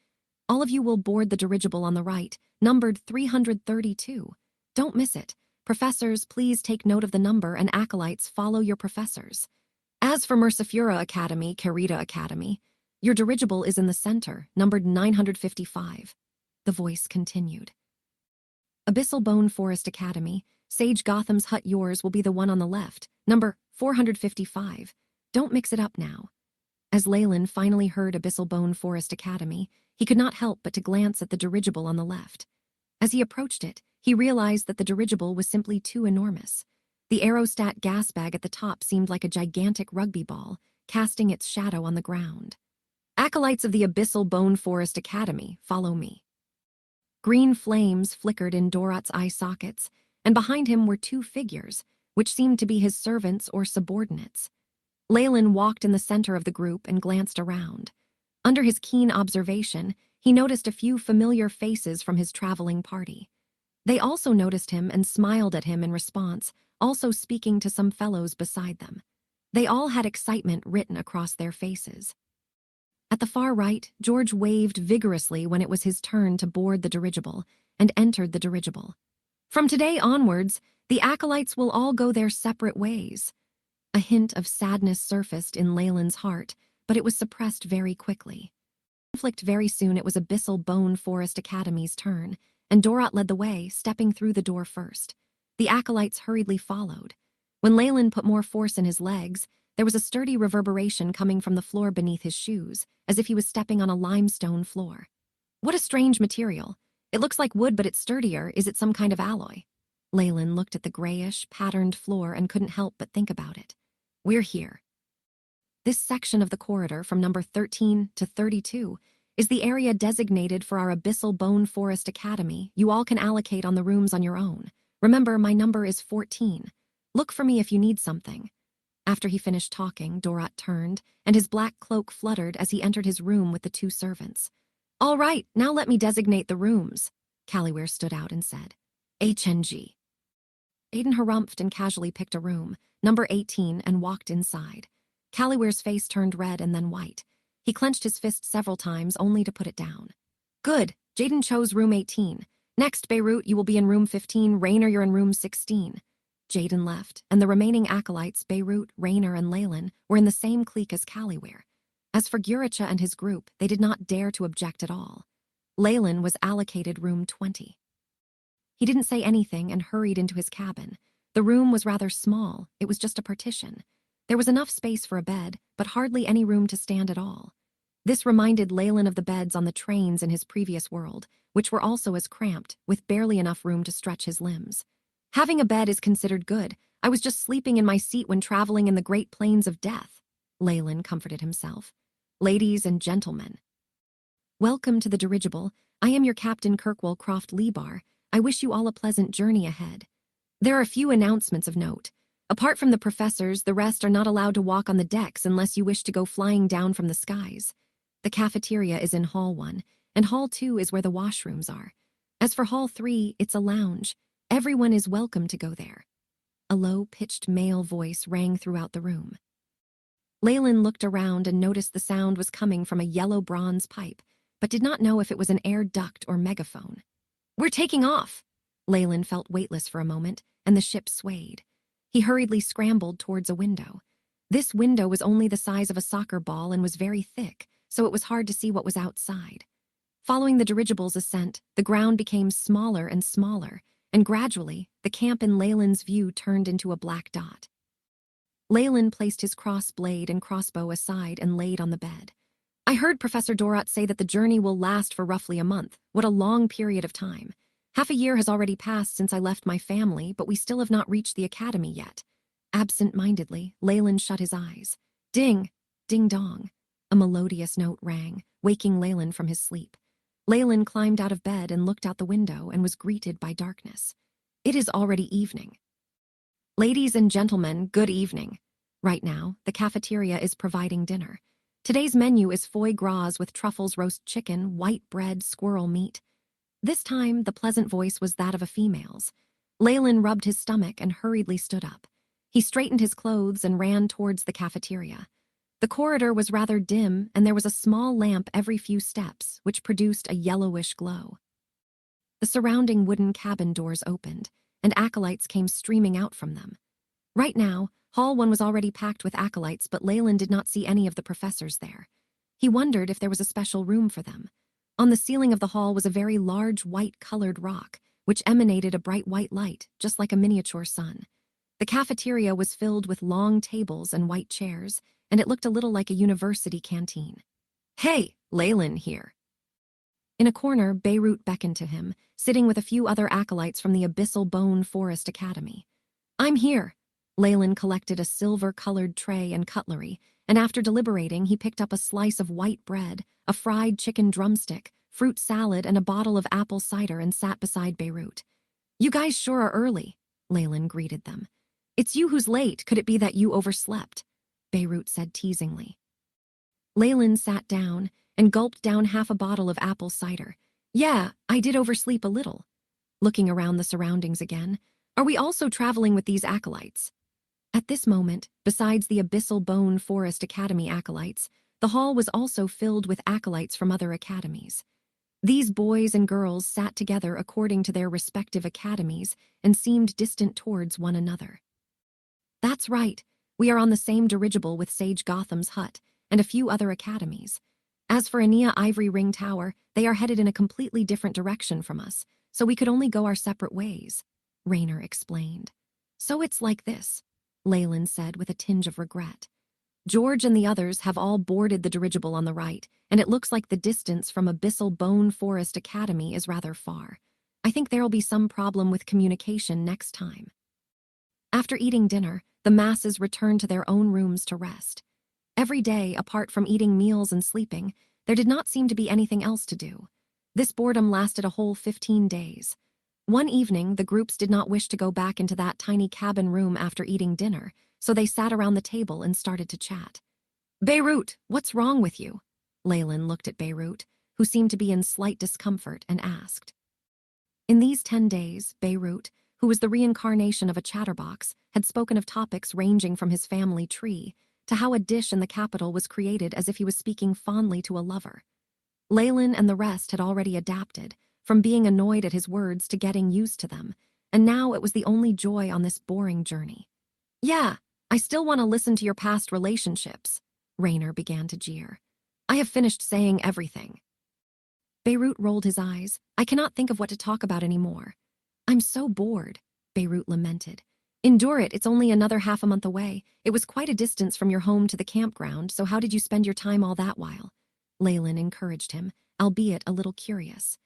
All of you will board the dirigible on the right, numbered 332. Don't miss it. Professors, please take note of the number, and acolytes, follow your professors. As for Mersifura Academy, Carita Academy, your dirigible is in the center, numbered 955. The voice continued. Abyssal Bone Forest Academy, Sage Gotham's hut, yours will be the one on the left, number 455. Don't mix it up now. As Leyland finally heard Abyssal Bone Forest Academy, he could not help but to glance at the dirigible on the left. As he approached it, he realized that the dirigible was simply too enormous. The aerostat gas bag at the top seemed like a gigantic rugby ball, casting its shadow on the ground. Acolytes of the Abyssal Bone Forest Academy, follow me. Green flames flickered in Dorot's eye sockets, and behind him were two figures, which seemed to be his servants or subordinates. Leyland walked in the center of the group and glanced around. Under his keen observation, he noticed a few familiar faces from his traveling party. They also noticed him and smiled at him in response, also speaking to some fellows beside them. They all had excitement written across their faces. At the far right, George waved vigorously when it was his turn to board the dirigible, and entered the dirigible. From today onwards, the acolytes will all go their separate ways. A hint of sadness surfaced in Leyland's heart, but it was suppressed very quickly. Very soon it was Abyssal Bone Forest Academy's turn, and Dorot led the way, stepping through the door first. The acolytes hurriedly followed. When Leyland put more force in his legs, there was a sturdy reverberation coming from the floor beneath his shoes, as if he was stepping on a limestone floor. What a strange material. It looks like wood, but it's sturdier. Is it some kind of alloy? Leyland looked at the grayish, patterned floor and couldn't help but think about it. We're here. This section of the corridor from number 13 to 32 is the area designated for our Abyssal Bone Forest Academy. You all can allocate on the rooms on your own. Remember, my number is 14. Look for me if you need something. After he finished talking, Dorot turned, and his black cloak fluttered as he entered his room with the two servants. All right, now let me designate the rooms. Callyware stood out and said, HNG. Aiden harumphed and casually picked a room, number 18, and walked inside. Callyware's face turned red and then white. He clenched his fist several times, only to put it down. Good, Jaden chose room 18. Next, Beirut, you will be in room 15. Rainer, you're in room 16. Jaden left, and the remaining acolytes, Beirut, Rainer, and Leyland, were in the same clique as Callyware. As for Guricha and his group, they did not dare to object at all. Leyland was allocated room 20. He didn't say anything and hurried into his cabin. The room was rather small. It was just a partition. There was enough space for a bed, but hardly any room to stand at all. This reminded Leyland of the beds on the trains in his previous world, which were also as cramped, with barely enough room to stretch his limbs. Having a bed is considered good. I was just sleeping in my seat when traveling in the Great Plains of Death, Leyland comforted himself. Ladies and gentlemen. Welcome to the dirigible. I am your Captain Kirkwall Croft Leebar. I wish you all a pleasant journey ahead. There are a few announcements of note. Apart from the professors, the rest are not allowed to walk on the decks unless you wish to go flying down from the skies. The cafeteria is in Hall 1, and Hall 2 is where the washrooms are. As for Hall 3, it's a lounge. Everyone is welcome to go there. A low-pitched male voice rang throughout the room. Leyland looked around and noticed the sound was coming from a yellow bronze pipe, but did not know if it was an air duct or megaphone. We're taking off! Leyland felt weightless for a moment, and the ship swayed. He hurriedly scrambled towards a window. This window was only the size of a soccer ball and was very thick, so it was hard to see what was outside. Following the dirigible's ascent, the ground became smaller and smaller, and gradually, the camp in Leyland's view turned into a black dot. Leyland placed his cross-blade and crossbow aside and laid on the bed. I heard Professor Dorot say that the journey will last for roughly a month. What a long period of time. Half a year has already passed since I left my family, but we still have not reached the academy yet. Absent-mindedly, Leyland shut his eyes. Ding! Ding-dong. A melodious note rang, waking Leyland from his sleep. Leyland climbed out of bed and looked out the window and was greeted by darkness. It is already evening. Ladies and gentlemen, good evening. Right now, the cafeteria is providing dinner. Today's menu is foie gras with truffles, roast chicken, white bread, squirrel meat. This time, the pleasant voice was that of a female's. Leyland rubbed his stomach and hurriedly stood up. He straightened his clothes and ran towards the cafeteria. The corridor was rather dim, and there was a small lamp every few steps, which produced a yellowish glow. The surrounding wooden cabin doors opened, and acolytes came streaming out from them. Right now, Hall 1 was already packed with acolytes, but Leyland did not see any of the professors there. He wondered if there was a special room for them. On the ceiling of the hall was a very large white-colored rock, which emanated a bright white light, just like a miniature sun. The cafeteria was filled with long tables and white chairs, and it looked a little like a university canteen. "Hey, Leyland here." In a corner, Beirut beckoned to him, sitting with a few other acolytes from the Abyssal Bone Forest Academy. "I'm here." Leyland collected a silver-colored tray and cutlery, and after deliberating, he picked up a slice of white bread, a fried chicken drumstick, fruit salad, and a bottle of apple cider and sat beside Beirut. "You guys sure are early," Leyland greeted them. "It's you who's late. Could it be that you overslept?" Beirut said teasingly. Leyland sat down and gulped down half a bottle of apple cider. "Yeah, I did oversleep a little." Looking around the surroundings again, "Are we also traveling with these acolytes?" At this moment, besides the Abyssal Bone Forest Academy acolytes, the hall was also filled with acolytes from other academies. These boys and girls sat together according to their respective academies and seemed distant towards one another. "That's right, we are on the same dirigible with Sage Gotham's hut and a few other academies. As for Ania Ivory Ring Tower, they are headed in a completely different direction from us, so we could only go our separate ways," Raynor explained. "So it's like this," Leyland said with a tinge of regret. "George and the others have all boarded the dirigible on the right, and it looks like the distance from Abyssal Bone Forest Academy is rather far. I think there'll be some problem with communication next time." After eating dinner, the masses returned to their own rooms to rest. Every day, apart from eating meals and sleeping, there did not seem to be anything else to do. This boredom lasted a whole 15 days. One evening, the groups did not wish to go back into that tiny cabin room after eating dinner, so they sat around the table and started to chat. "Beirut, what's wrong with you?" Leyland looked at Beirut, who seemed to be in slight discomfort, and asked. In these 10 days, Beirut, who was the reincarnation of a chatterbox, had spoken of topics ranging from his family tree to how a dish in the capital was created as if he was speaking fondly to a lover. Leyland and the rest had already adapted, from being annoyed at his words to getting used to them, and now it was the only joy on this boring journey. "Yeah, I still want to listen to your past relationships," Raynor began to jeer. "I have finished saying everything." Beirut rolled his eyes. "I cannot think of what to talk about anymore." "I'm so bored," Beirut lamented. "Endure it, it's only another half a month away. It was quite a distance from your home to the campground, so how did you spend your time all that while?" Leyland encouraged him, albeit a little curious.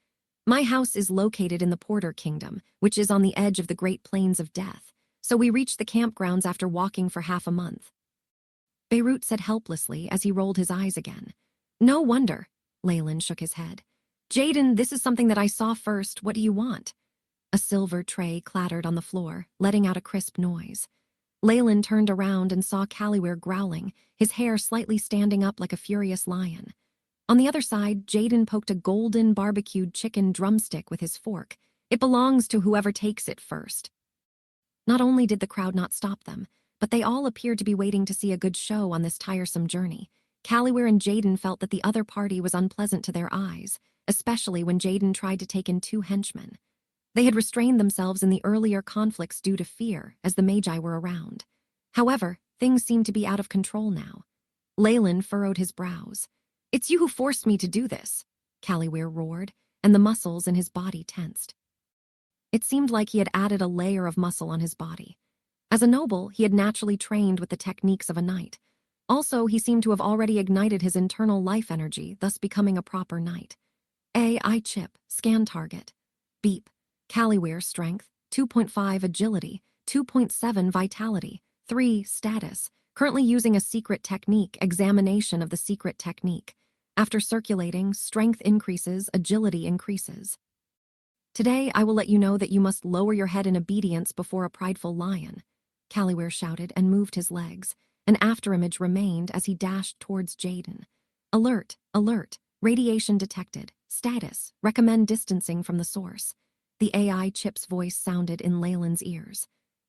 "My house is located in the Porter Kingdom, which is on the edge of the Great Plains of Death, so we reached the campgrounds after walking for half a month." Beirut said helplessly as he rolled his eyes again. "No wonder," Leyland shook his head. "Jaden, this is something that I saw first. What do you want?" A silver tray clattered on the floor, letting out a crisp noise. Leyland turned around and saw Callyware growling, his hair slightly standing up like a furious lion. On the other side, Jaden poked a golden barbecued chicken drumstick with his fork. "It belongs to whoever takes it first." Not only did the crowd not stop them, but they all appeared to be waiting to see a good show on this tiresome journey. Callyware and Jaden felt that the other party was unpleasant to their eyes, especially when Jaden tried to take in 2 henchmen. They had restrained themselves in the earlier conflicts due to fear, as the Magi were around. However, things seemed to be out of control now. Leyland furrowed his brows. "It's you who forced me to do this," Callyware roared, and the muscles in his body tensed. It seemed like he had added a layer of muscle on his body. As a noble, he had naturally trained with the techniques of a knight. Also, he seemed to have already ignited his internal life energy, thus becoming a proper knight. AI chip, scan target. Beep. Callyware strength, 2.5 agility, 2.7 vitality, 3 status. Currently using a secret technique, examination of the secret technique. After circulating, strength increases, agility increases. "Today, I will let you know that you must lower your head in obedience before a prideful lion," Callyware shouted and moved his legs. An afterimage remained as he dashed towards Jaden. "Alert, alert, radiation detected, status, recommend distancing from the source." The AI chip's voice sounded in Leyland's ears.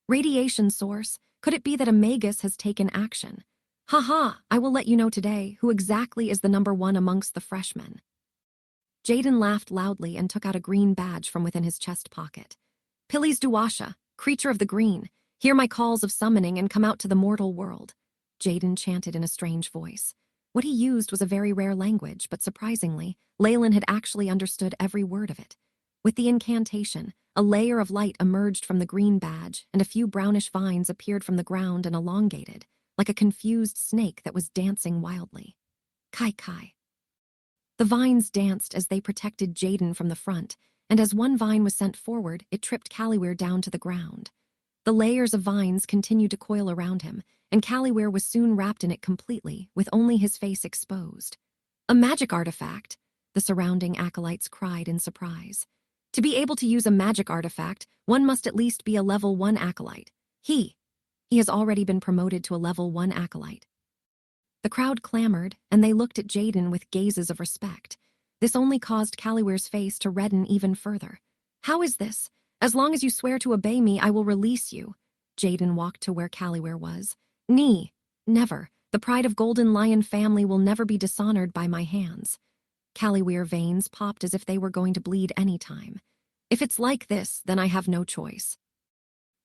"Radiation source? Could it be that a Magus has taken action? Haha, I will let you know today who exactly is the #1 amongst the freshmen." Jaden laughed loudly and took out a green badge from within his chest pocket. Pilis Duwasha, creature of the green, hear my calls of summoning and come out to the mortal world, Jaden chanted in a strange voice. What he used was a very rare language, but surprisingly, Leyland had actually understood every word of it. With the incantation, a layer of light emerged from the green badge, and a few brownish vines appeared from the ground and elongated, like a confused snake that was dancing wildly. Kai Kai. The vines danced as they protected Jaden from the front, and as one vine was sent forward, it tripped Caliware down to the ground. The layers of vines continued to coil around him, and Caliware was soon wrapped in it completely, with only his face exposed. A magic artifact, the surrounding acolytes cried in surprise. To be able to use a magic artifact, one must at least be a level 1 acolyte. He has already been promoted to a level 1 acolyte. The crowd clamored, and they looked at Jaden with gazes of respect. This only caused Caliware's face to redden even further. How is this? As long as you swear to obey me, I will release you. Jaden walked to where Caliware was. Never. The pride of Golden Lion family will never be dishonored by my hands. Caliware veins popped as if they were going to bleed any time. If it's like this, then I have no choice.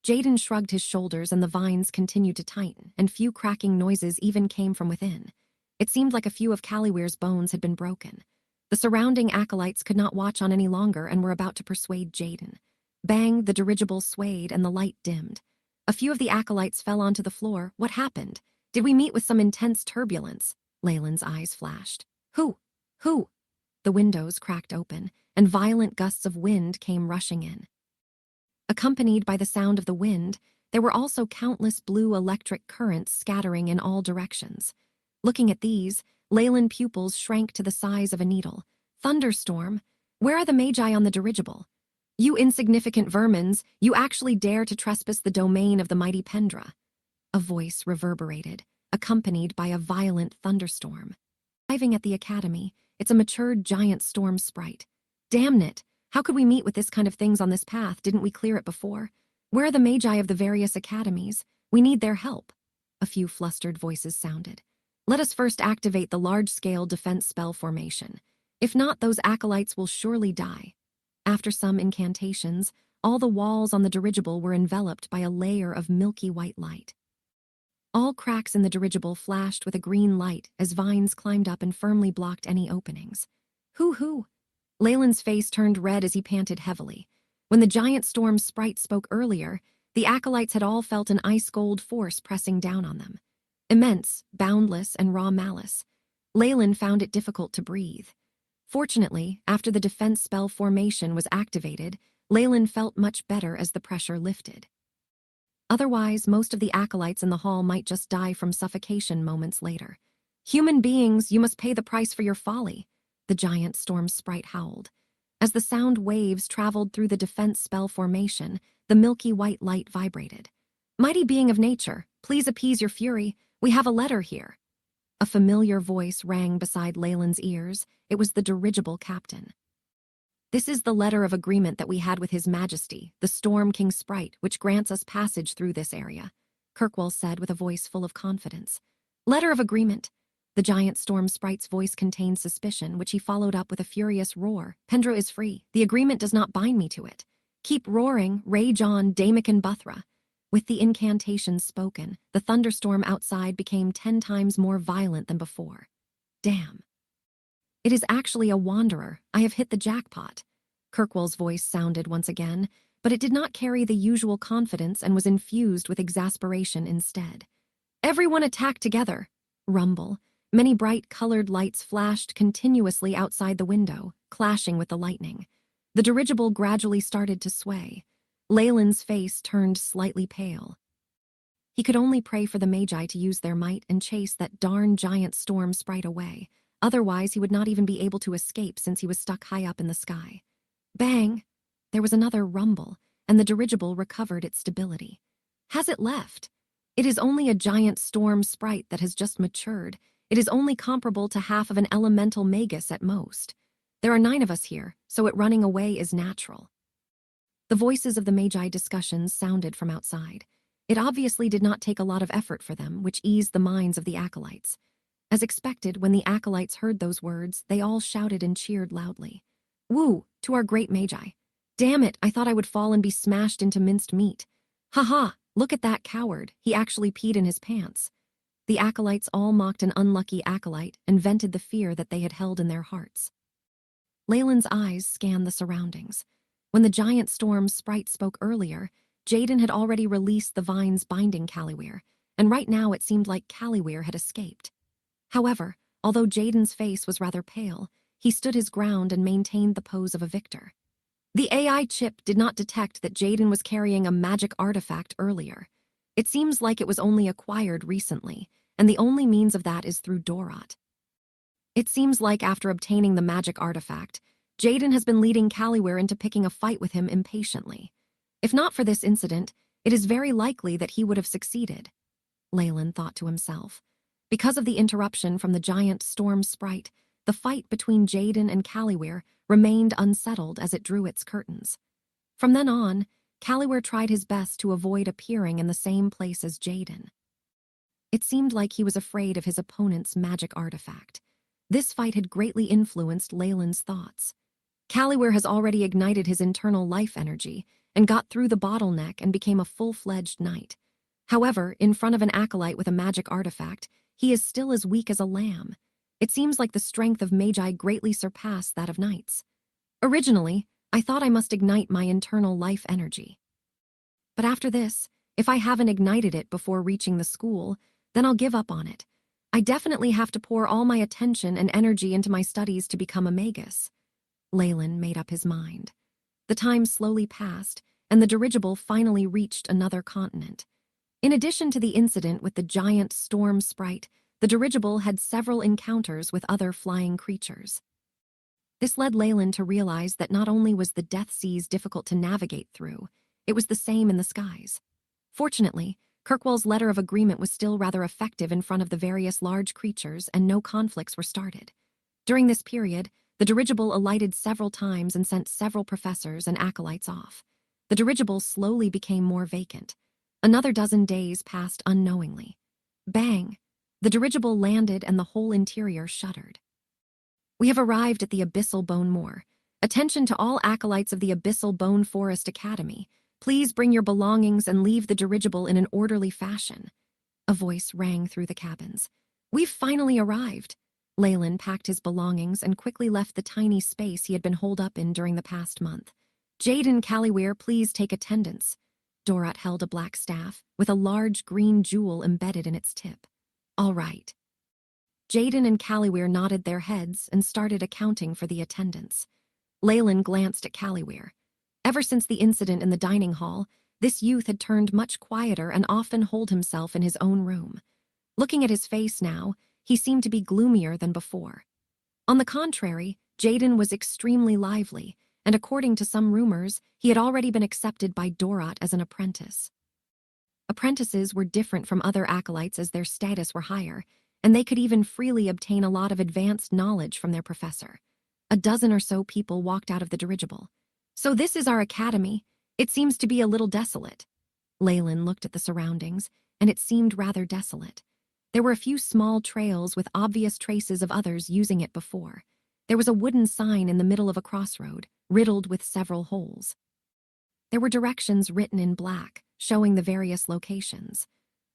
Jaden shrugged his shoulders and the vines continued to tighten, and few cracking noises even came from within. It seemed like a few of Caliware's bones had been broken. The surrounding acolytes could not watch on any longer and were about to persuade Jaden. Bang, the dirigible swayed and the light dimmed. A few of the acolytes fell onto the floor. What happened? Did we meet with some intense turbulence? Leyland's eyes flashed. Who? The windows cracked open, and violent gusts of wind came rushing in. Accompanied by the sound of the wind, there were also countless blue electric currents scattering in all directions. Looking at these, Leyland pupils shrank to the size of a needle. Thunderstorm? Where are the magi on the dirigible? You insignificant vermins, you actually dare to trespass the domain of the mighty Pendra. A voice reverberated, accompanied by a violent thunderstorm. Arriving at the academy, it's a matured giant storm sprite. Damn it! How could we meet with this kind of things on this path? Didn't we clear it before? Where are the magi of the various academies? We need their help. A few flustered voices sounded. Let us first activate the large-scale defense spell formation. If not, those acolytes will surely die. After some incantations, all the walls on the dirigible were enveloped by a layer of milky white light. All cracks in the dirigible flashed with a green light as vines climbed up and firmly blocked any openings. Hoo-hoo! Leyland's face turned red as he panted heavily. When the giant storm sprite spoke earlier, the acolytes had all felt an ice-cold force pressing down on them. Immense, boundless, and raw malice. Leyland found it difficult to breathe. Fortunately, after the defense spell formation was activated, Leyland felt much better as the pressure lifted. Otherwise, most of the acolytes in the hall might just die from suffocation moments later. Human beings, you must pay the price for your folly, the giant storm sprite howled. As the sound waves traveled through the defense spell formation, the milky white light vibrated. Mighty being of nature, please appease your fury. We have a letter here. A familiar voice rang beside Leyland's ears. It was the dirigible captain. This is the letter of agreement that we had with His Majesty, the Storm King Sprite, which grants us passage through this area, Kirkwall said with a voice full of confidence. Letter of agreement. The giant storm sprite's voice contained suspicion, which he followed up with a furious roar. Pendra is free. The agreement does not bind me to it. Keep roaring, rage on, Damican Buthra. With the incantations spoken, the thunderstorm outside became 10 times more violent than before. Damn. It is actually a wanderer. I have hit the jackpot. Kirkwall's voice sounded once again, but it did not carry the usual confidence and was infused with exasperation instead. Everyone attack together. Rumble. Many bright colored lights flashed continuously outside the window, clashing with the lightning. The dirigible gradually started to sway. Leyland's face turned slightly pale. He could only pray for the Magi to use their might and chase that darn giant storm sprite away. Otherwise, he would not even be able to escape since he was stuck high up in the sky. Bang! There was another rumble, and the dirigible recovered its stability. Has it left? It is only a giant storm sprite that has just matured. It is only comparable to half of an elemental Magus at most. There are 9 of us here, so it running away is natural. The voices of the Magi discussions sounded from outside. It obviously did not take a lot of effort for them, which eased the minds of the acolytes. As expected, when the acolytes heard those words, they all shouted and cheered loudly. Woo, to our great Magi. Damn it, I thought I would fall and be smashed into minced meat. Haha, look at that coward, he actually peed in his pants. The acolytes all mocked an unlucky acolyte and vented the fear that they had held in their hearts. Leyland's eyes scanned the surroundings. When the giant storm sprite spoke earlier, Jaden had already released the vines binding Caliware, and right now it seemed like Caliware had escaped. However, although Jaden's face was rather pale, he stood his ground and maintained the pose of a victor. The AI chip did not detect that Jaden was carrying a magic artifact earlier. It seems like it was only acquired recently, and the only means of that is through Dorot. It seems like after obtaining the magic artifact, Jaden has been leading Caliware into picking a fight with him impatiently. If not for this incident, it is very likely that he would have succeeded, Leyland thought to himself. Because of the interruption from the giant storm sprite, the fight between Jaden and Caliware remained unsettled as it drew its curtains. From then on, Caliware tried his best to avoid appearing in the same place as Jaden. It seemed like he was afraid of his opponent's magic artifact. This fight had greatly influenced Leyland's thoughts. Caliware has already ignited his internal life energy and got through the bottleneck and became a full-fledged knight. However, in front of an acolyte with a magic artifact, he is still as weak as a lamb. It seems like the strength of magi greatly surpassed that of knights. Originally, I thought I must ignite my internal life energy. But after this, if I haven't ignited it before reaching the school, then I'll give up on it. I definitely have to pour all my attention and energy into my studies to become a Magus. Leyland made up his mind. The time slowly passed, and the dirigible finally reached another continent. In addition to the incident with the giant storm sprite, the dirigible had several encounters with other flying creatures. This led Leyland to realize that not only was the Death Seas difficult to navigate through, it was the same in the skies. Fortunately, Kirkwall's letter of agreement was still rather effective in front of the various large creatures, and no conflicts were started. During this period, the dirigible alighted several times and sent several professors and acolytes off. The dirigible slowly became more vacant. Another dozen days passed unknowingly. Bang! The dirigible landed and the whole interior shuddered. We have arrived at the Abyssal Bone Moor. Attention to all acolytes of the Abyssal Bone Forest Academy. Please bring your belongings and leave the dirigible in an orderly fashion. A voice rang through the cabins. We've finally arrived. Leyland packed his belongings and quickly left the tiny space he had been holed up in during the past month. Jaden Caliware, please take attendance. Dorot held a black staff with a large green jewel embedded in its tip. All right. Jaden and Caliware nodded their heads and started accounting for the attendance. Leyland glanced at Caliware. Ever since the incident in the dining hall, this youth had turned much quieter and often holed himself in his own room. Looking at his face now, he seemed to be gloomier than before. On the contrary, Jaden was extremely lively, and according to some rumors, he had already been accepted by Dorot as an apprentice. Apprentices were different from other acolytes as their status were higher, and they could even freely obtain a lot of advanced knowledge from their professor. A dozen or so people walked out of the dirigible. So this is our academy. It seems to be a little desolate. Leyland looked at the surroundings, and it seemed rather desolate. There were a few small trails with obvious traces of others using it before. There was a wooden sign in the middle of a crossroad, riddled with several holes. There were directions written in black, showing the various locations.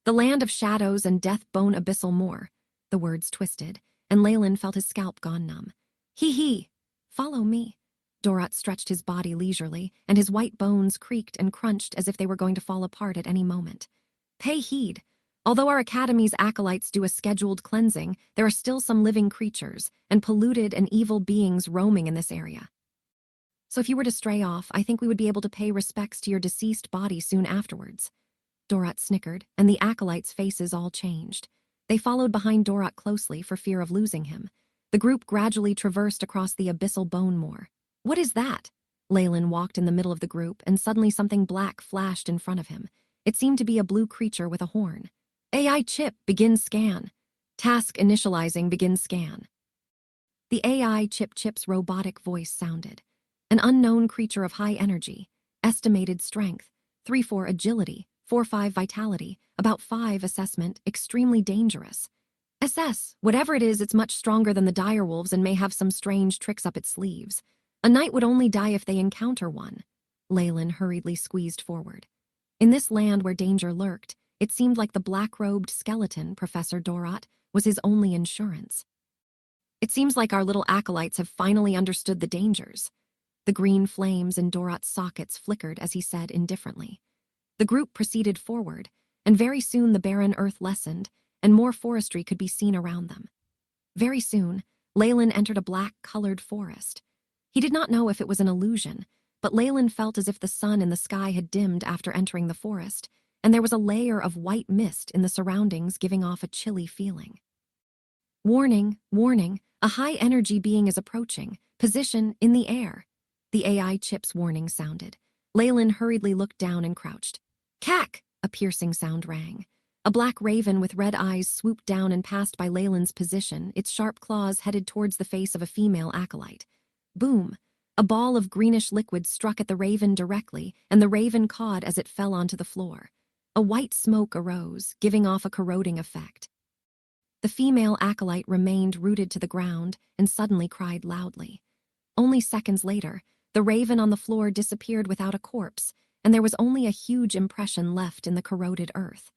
The Land of Shadows and Death Bone Abyssal Moor. The words twisted, and Leyland felt his scalp gone numb. Hee. Follow me. Dorot stretched his body leisurely, and his white bones creaked and crunched as if they were going to fall apart at any moment. Pay heed. Although our academy's acolytes do a scheduled cleansing, there are still some living creatures and polluted and evil beings roaming in this area. So if you were to stray off, I think we would be able to pay respects to your deceased body soon afterwards. Dorot snickered, and the acolytes' faces all changed. They followed behind Dorot closely for fear of losing him. The group gradually traversed across the Abyssal Bone Moor. What is that? Leyland walked in the middle of the group, and suddenly something black flashed in front of him. It seemed to be a blue creature with a horn. AI chip, begin scan. Task initializing, begin scan. The AI chip's robotic voice sounded. An unknown creature of high energy, estimated strength, 3-4 agility, 4-5 vitality, about 5 assessment, extremely dangerous. SS, whatever it is, it's much stronger than the direwolves and may have some strange tricks up its sleeves. A knight would only die if they encounter one. Leyland hurriedly squeezed forward. In this land where danger lurked, it seemed like the black-robed skeleton, Professor Dorat, was his only insurance. It seems like our little acolytes have finally understood the dangers. The green flames in Dorat's sockets flickered as he said indifferently. The group proceeded forward, and very soon the barren earth lessened, and more forestry could be seen around them. Very soon, Leyland entered a black-colored forest. He did not know if it was an illusion, but Leyland felt as if the sun in the sky had dimmed after entering the forest, and there was a layer of white mist in the surroundings giving off a chilly feeling. Warning, warning, a high-energy being is approaching. Position in the air. The AI chip's warning sounded. Leyland hurriedly looked down and crouched. Cack! A piercing sound rang. A black raven with red eyes swooped down and passed by Leyland's position, its sharp claws headed towards the face of a female acolyte. Boom! A ball of greenish liquid struck at the raven directly, and the raven cawed as it fell onto the floor. A white smoke arose, giving off a corroding effect. The female acolyte remained rooted to the ground and suddenly cried loudly. Only seconds later, the raven on the floor disappeared without a corpse, and there was only a huge impression left in the corroded earth.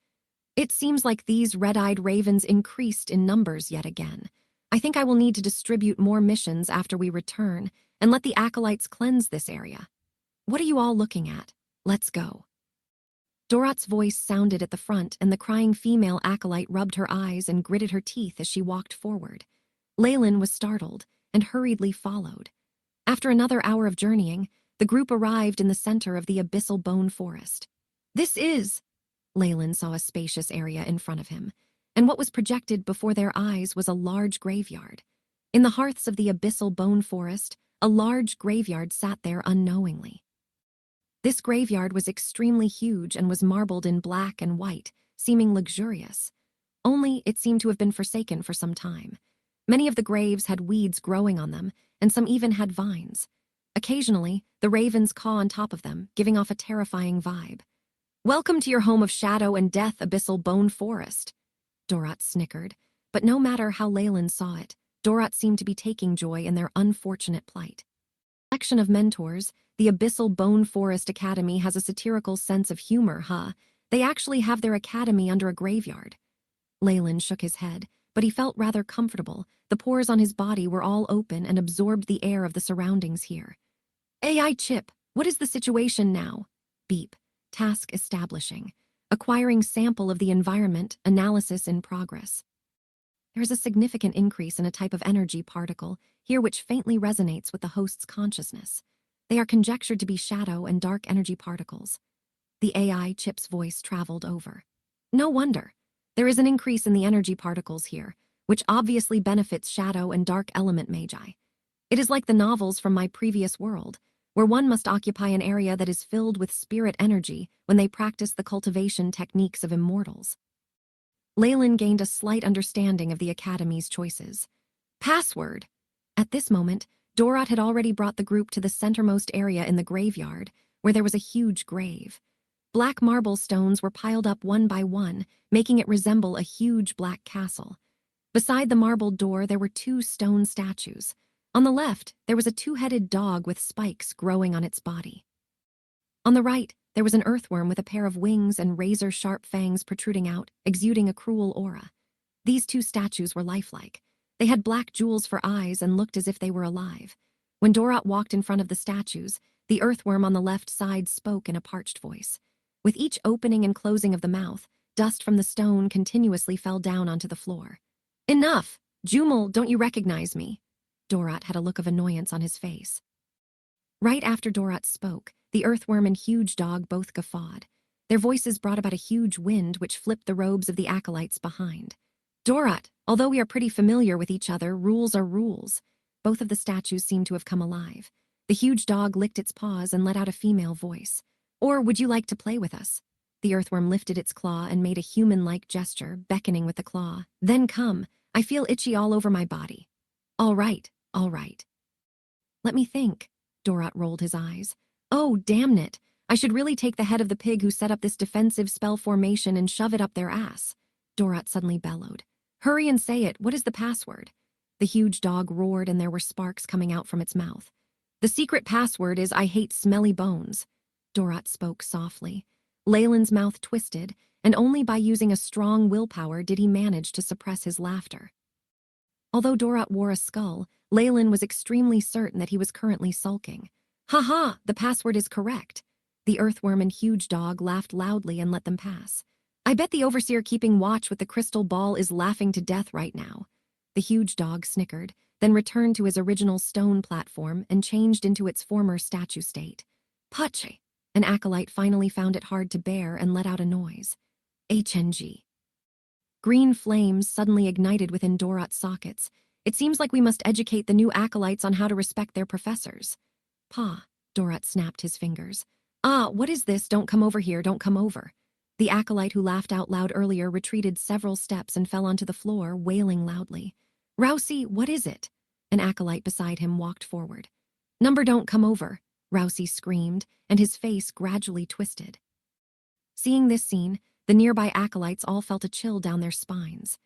It seems like these red-eyed ravens increased in numbers yet again. I think I will need to distribute more missions after we return and let the acolytes cleanse this area. What are you all looking at? Let's go. Dorat's voice sounded at the front, and the crying female acolyte rubbed her eyes and gritted her teeth as she walked forward. Leyland was startled and hurriedly followed. After another hour of journeying, the group arrived in the center of the abyssal bone forest. This is... Leyland saw a spacious area in front of him, and what was projected before their eyes was a large graveyard. In the hearths of the abyssal bone forest, a large graveyard sat there unknowingly. This graveyard was extremely huge and was marbled in black and white, seeming luxurious. Only it seemed to have been forsaken for some time. Many of the graves had weeds growing on them, and some even had vines. Occasionally, the ravens caw on top of them, giving off a terrifying vibe. Welcome to your home of shadow and death, abyssal bone forest. Dorat snickered, but no matter how Leyland saw it, Dorat seemed to be taking joy in their unfortunate plight. Collection of mentors, the Abyssal Bone Forest Academy has a satirical sense of humor, huh? They actually have their academy under a graveyard. Leyland shook his head, but he felt rather comfortable. The pores on his body were all open and absorbed the air of the surroundings here. AI chip, what is the situation now? Beep. Task establishing. Acquiring sample of the environment, analysis in progress. There is a significant increase in a type of energy particle here which faintly resonates with the host's consciousness. They are conjectured to be shadow and dark energy particles. The AI chip's voice traveled over. No wonder. There is an increase in the energy particles here, which obviously benefits shadow and dark element magi. It is like the novels from my previous world, where one must occupy an area that is filled with spirit energy when they practice the cultivation techniques of immortals. Leyland gained a slight understanding of the Academy's choices. Password. At this moment, Dorat had already brought the group to the centermost area in the graveyard, where there was a huge grave. Black marble stones were piled up one by one, making it resemble a huge black castle. Beside the marbled door, there were two stone statues. On the left, there was a two-headed dog with spikes growing on its body. On the right, there was an earthworm with a pair of wings and razor-sharp fangs protruding out, exuding a cruel aura. These two statues were lifelike. They had black jewels for eyes and looked as if they were alive. When Dorat walked in front of the statues, the earthworm on the left side spoke in a parched voice. With each opening and closing of the mouth, dust from the stone continuously fell down onto the floor. Enough! Jumel, don't you recognize me? Dorat had a look of annoyance on his face. Right after Dorat spoke, the earthworm and huge dog both guffawed. Their voices brought about a huge wind which flipped the robes of the acolytes behind. Dorat, although we are pretty familiar with each other, rules are rules. Both of the statues seemed to have come alive. The huge dog licked its paws and let out a female voice. Or would you like to play with us? The earthworm lifted its claw and made a human-like gesture, beckoning with the claw. Then come. I feel itchy all over my body. All right, all right. Let me think. Dorat rolled his eyes. Oh, damn it. I should really take the head of the pig who set up this defensive spell formation and shove it up their ass. Dorat suddenly bellowed. Hurry and say it. What is the password? The huge dog roared and there were sparks coming out from its mouth. The secret password is I hate smelly bones. Dorat spoke softly. Leyland's mouth twisted, and only by using a strong willpower did he manage to suppress his laughter. Although Dorat wore a skull, Leyland was extremely certain that he was currently sulking. "Ha ha, the password is correct." The earthworm and huge dog laughed loudly and let them pass. "I bet the overseer keeping watch with the crystal ball is laughing to death right now." The huge dog snickered, then returned to his original stone platform and changed into its former statue state. "Pache!" An acolyte finally found it hard to bear and let out a noise. HNG. Green flames suddenly ignited within Dorat's sockets. "It seems like we must educate the new acolytes on how to respect their professors." "Pa," Dorat snapped his fingers. "Ah, what is this? Don't come over here, don't come over." The acolyte who laughed out loud earlier retreated several steps and fell onto the floor, wailing loudly. "Rousey, what is it?" An acolyte beside him walked forward. "Number don't come over," Rousey screamed, and his face gradually twisted. Seeing this scene, the nearby acolytes all felt a chill down their spines.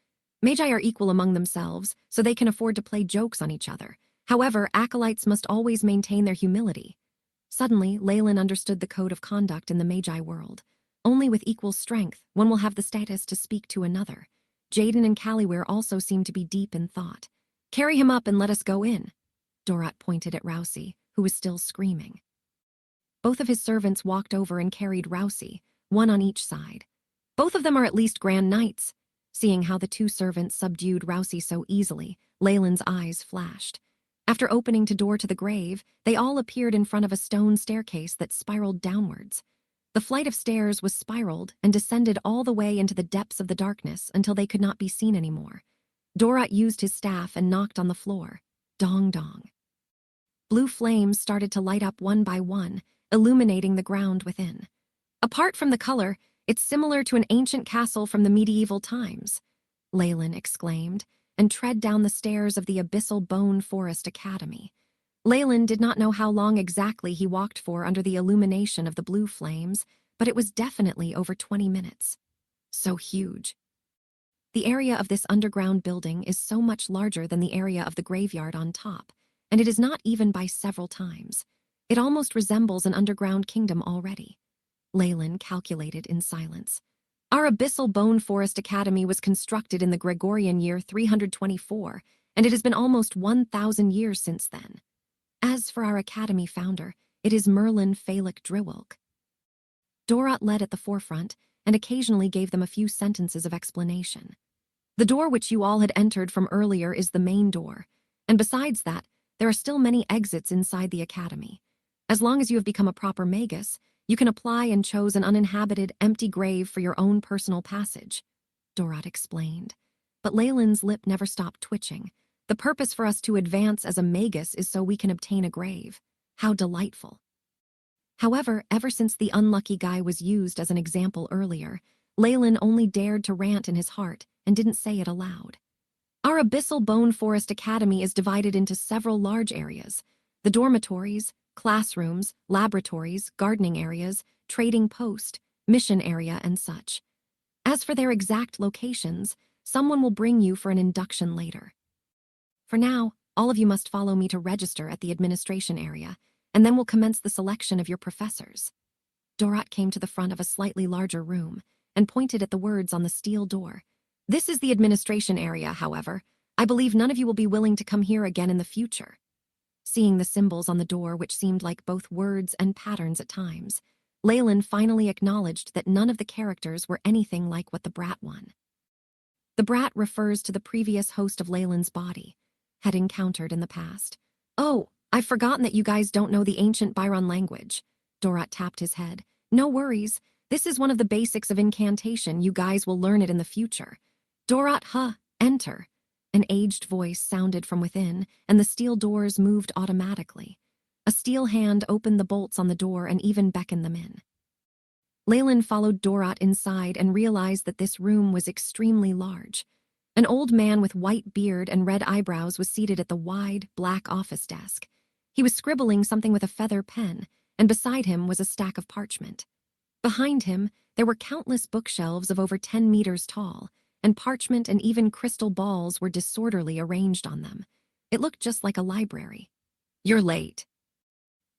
Magi are equal among themselves, so they can afford to play jokes on each other. However, acolytes must always maintain their humility. Suddenly, Leyland understood the code of conduct in the Magi world. Only with equal strength, one will have the status to speak to another. Jaden and Callyware also seemed to be deep in thought. "Carry him up and let us go in." Dorat pointed at Rousey, who was still screaming. Both of his servants walked over and carried Rousey, one on each side. "Both of them are at least Grand Knights." Seeing how the two servants subdued Rousey so easily, Leyland's eyes flashed. After opening the door to the grave, they all appeared in front of a stone staircase that spiraled downwards. The flight of stairs was spiraled and descended all the way into the depths of the darkness until they could not be seen anymore. Dorat used his staff and knocked on the floor. Dong dong. Blue flames started to light up one by one, illuminating the ground within. "Apart from the color, it's similar to an ancient castle from the medieval times," Leyland exclaimed, and tread down the stairs of the Abyssal Bone Forest Academy. Leyland did not know how long exactly he walked for under the illumination of the blue flames, but it was definitely over 20 minutes. So huge. The area of this underground building is so much larger than the area of the graveyard on top, and it is not even by several times. It almost resembles an underground kingdom already. Leyland calculated in silence. "Our Abyssal Bone Forest Academy was constructed in the Gregorian year 324, and it has been almost 1,000 years since then. As for our academy founder, it is Merlin Phallic Drewalk." Dorat led at the forefront and occasionally gave them a few sentences of explanation. "The door which you all had entered from earlier is the main door, and besides that, there are still many exits inside the academy. As long as you have become a proper Magus, you can apply and choose an uninhabited, empty grave for your own personal passage," Dorat explained. But Leyland's lip never stopped twitching. "The purpose for us to advance as a Magus is so we can obtain a grave. How delightful." However, ever since the unlucky guy was used as an example earlier, Leyland only dared to rant in his heart and didn't say it aloud. "Our Abyssal Bone Forest Academy is divided into several large areas. The dormitories, classrooms, laboratories, gardening areas, trading post, mission area, and such. As for their exact locations, someone will bring you for an induction later. For now, all of you must follow me to register at the administration area, and then we'll commence the selection of your professors." Dorat came to the front of a slightly larger room and pointed at the words on the steel door. "This is the administration area, however. I believe none of you will be willing to come here again in the future." Seeing the symbols on the door, which seemed like both words and patterns at times, Leyland finally acknowledged that none of the characters were anything like what the Brat one. The Brat refers to the previous host of Leyland's body, had encountered in the past. "Oh, I've forgotten that you guys don't know the ancient Byron language." Dorat tapped his head. "No worries. This is one of the basics of incantation. You guys will learn it in the future." "Dorat, enter." An aged voice sounded from within, and the steel doors moved automatically. A steel hand opened the bolts on the door and even beckoned them in. Leyland followed Dorat inside and realized that this room was extremely large. An old man with white beard and red eyebrows was seated at the wide, black office desk. He was scribbling something with a feather pen, and beside him was a stack of parchment. Behind him, there were countless bookshelves of over 10 meters tall, and parchment and even crystal balls were disorderly arranged on them. It looked just like a library. "You're late."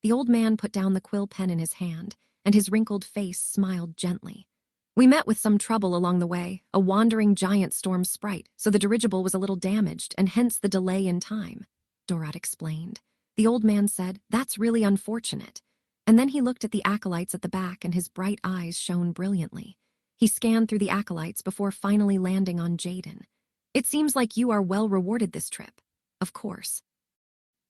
The old man put down the quill pen in his hand, and his wrinkled face smiled gently. We met with some trouble along the way, a wandering giant storm sprite, so the dirigible was a little damaged, and hence the delay in time, Dorat explained. The old man said, "That's really unfortunate." And then he looked at the acolytes at the back, and his bright eyes shone brilliantly. He scanned through the acolytes before finally landing on Jaden. "It seems like you are well rewarded this trip." "Of course."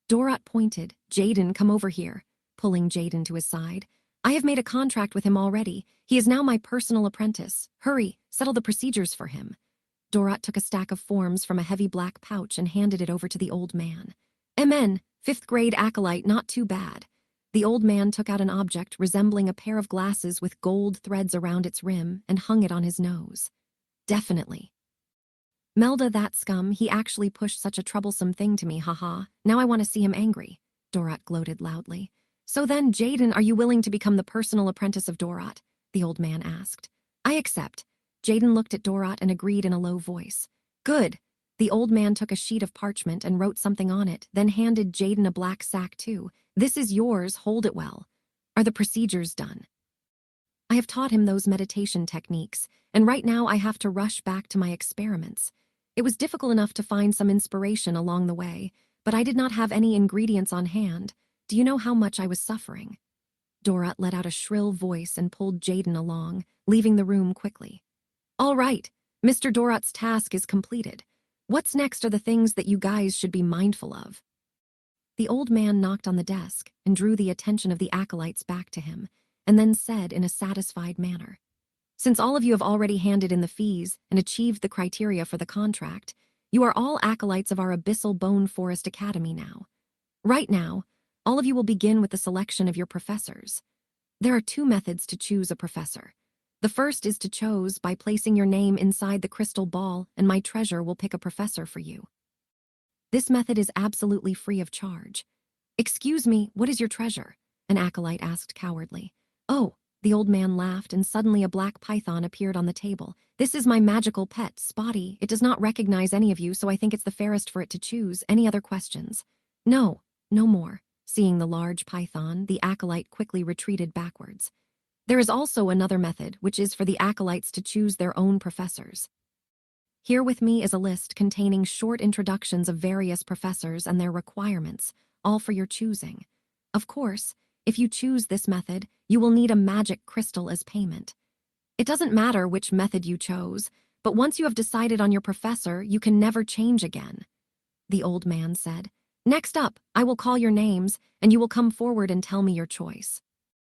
Dorat pointed. "Jaden, come over here," pulling Jaden to his side. "I have made a contract with him already. He is now my personal apprentice. Hurry, settle the procedures for him." Dorat took a stack of forms from a heavy black pouch and handed it over to the old man. "MN, 5th grade acolyte, not too bad." The old man took out an object resembling a pair of glasses with gold threads around its rim and hung it on his nose. "Definitely." "Melda, that scum, he actually pushed such a troublesome thing to me, haha. Now I want to see him angry," Dorat gloated loudly. "So then, Jaden, are you willing to become the personal apprentice of Dorat?" the old man asked. "I accept." Jaden looked at Dorat and agreed in a low voice. "Good." The old man took a sheet of parchment and wrote something on it, then handed Jaden a black sack too. "This is yours, hold it well." "Are the procedures done?" "I have taught him those meditation techniques, and right now I have to rush back to my experiments. It was difficult enough to find some inspiration along the way, but I did not have any ingredients on hand. Do you know how much I was suffering?" Dorat let out a shrill voice and pulled Jaden along, leaving the room quickly. "All right, Mr. Dorat's task is completed. What's next are the things that you guys should be mindful of." The old man knocked on the desk and drew the attention of the acolytes back to him, and then said in a satisfied manner, "Since all of you have already handed in the fees and achieved the criteria for the contract, you are all acolytes of our Abyssal Bone Forest Academy now. Right now, all of you will begin with the selection of your professors. There are 2 methods to choose a professor. The first is to choose by placing your name inside the crystal ball, and my treasure will pick a professor for you. This method is absolutely free of charge." "Excuse me, what is your treasure?" an acolyte asked cowardly. "Oh," the old man laughed, and suddenly a black python appeared on the table. "This is my magical pet, Spotty. It does not recognize any of you, so I think it's the fairest for it to choose. Any other questions?" "No, no more." Seeing the large python, the acolyte quickly retreated backwards. "There is also another method, which is for the acolytes to choose their own professors. Here with me is a list containing short introductions of various professors and their requirements, all for your choosing. Of course, if you choose this method, you will need a magic crystal as payment. It doesn't matter which method you chose, but once you have decided on your professor, you can never change again," the old man said. "Next up, I will call your names, and you will come forward and tell me your choice."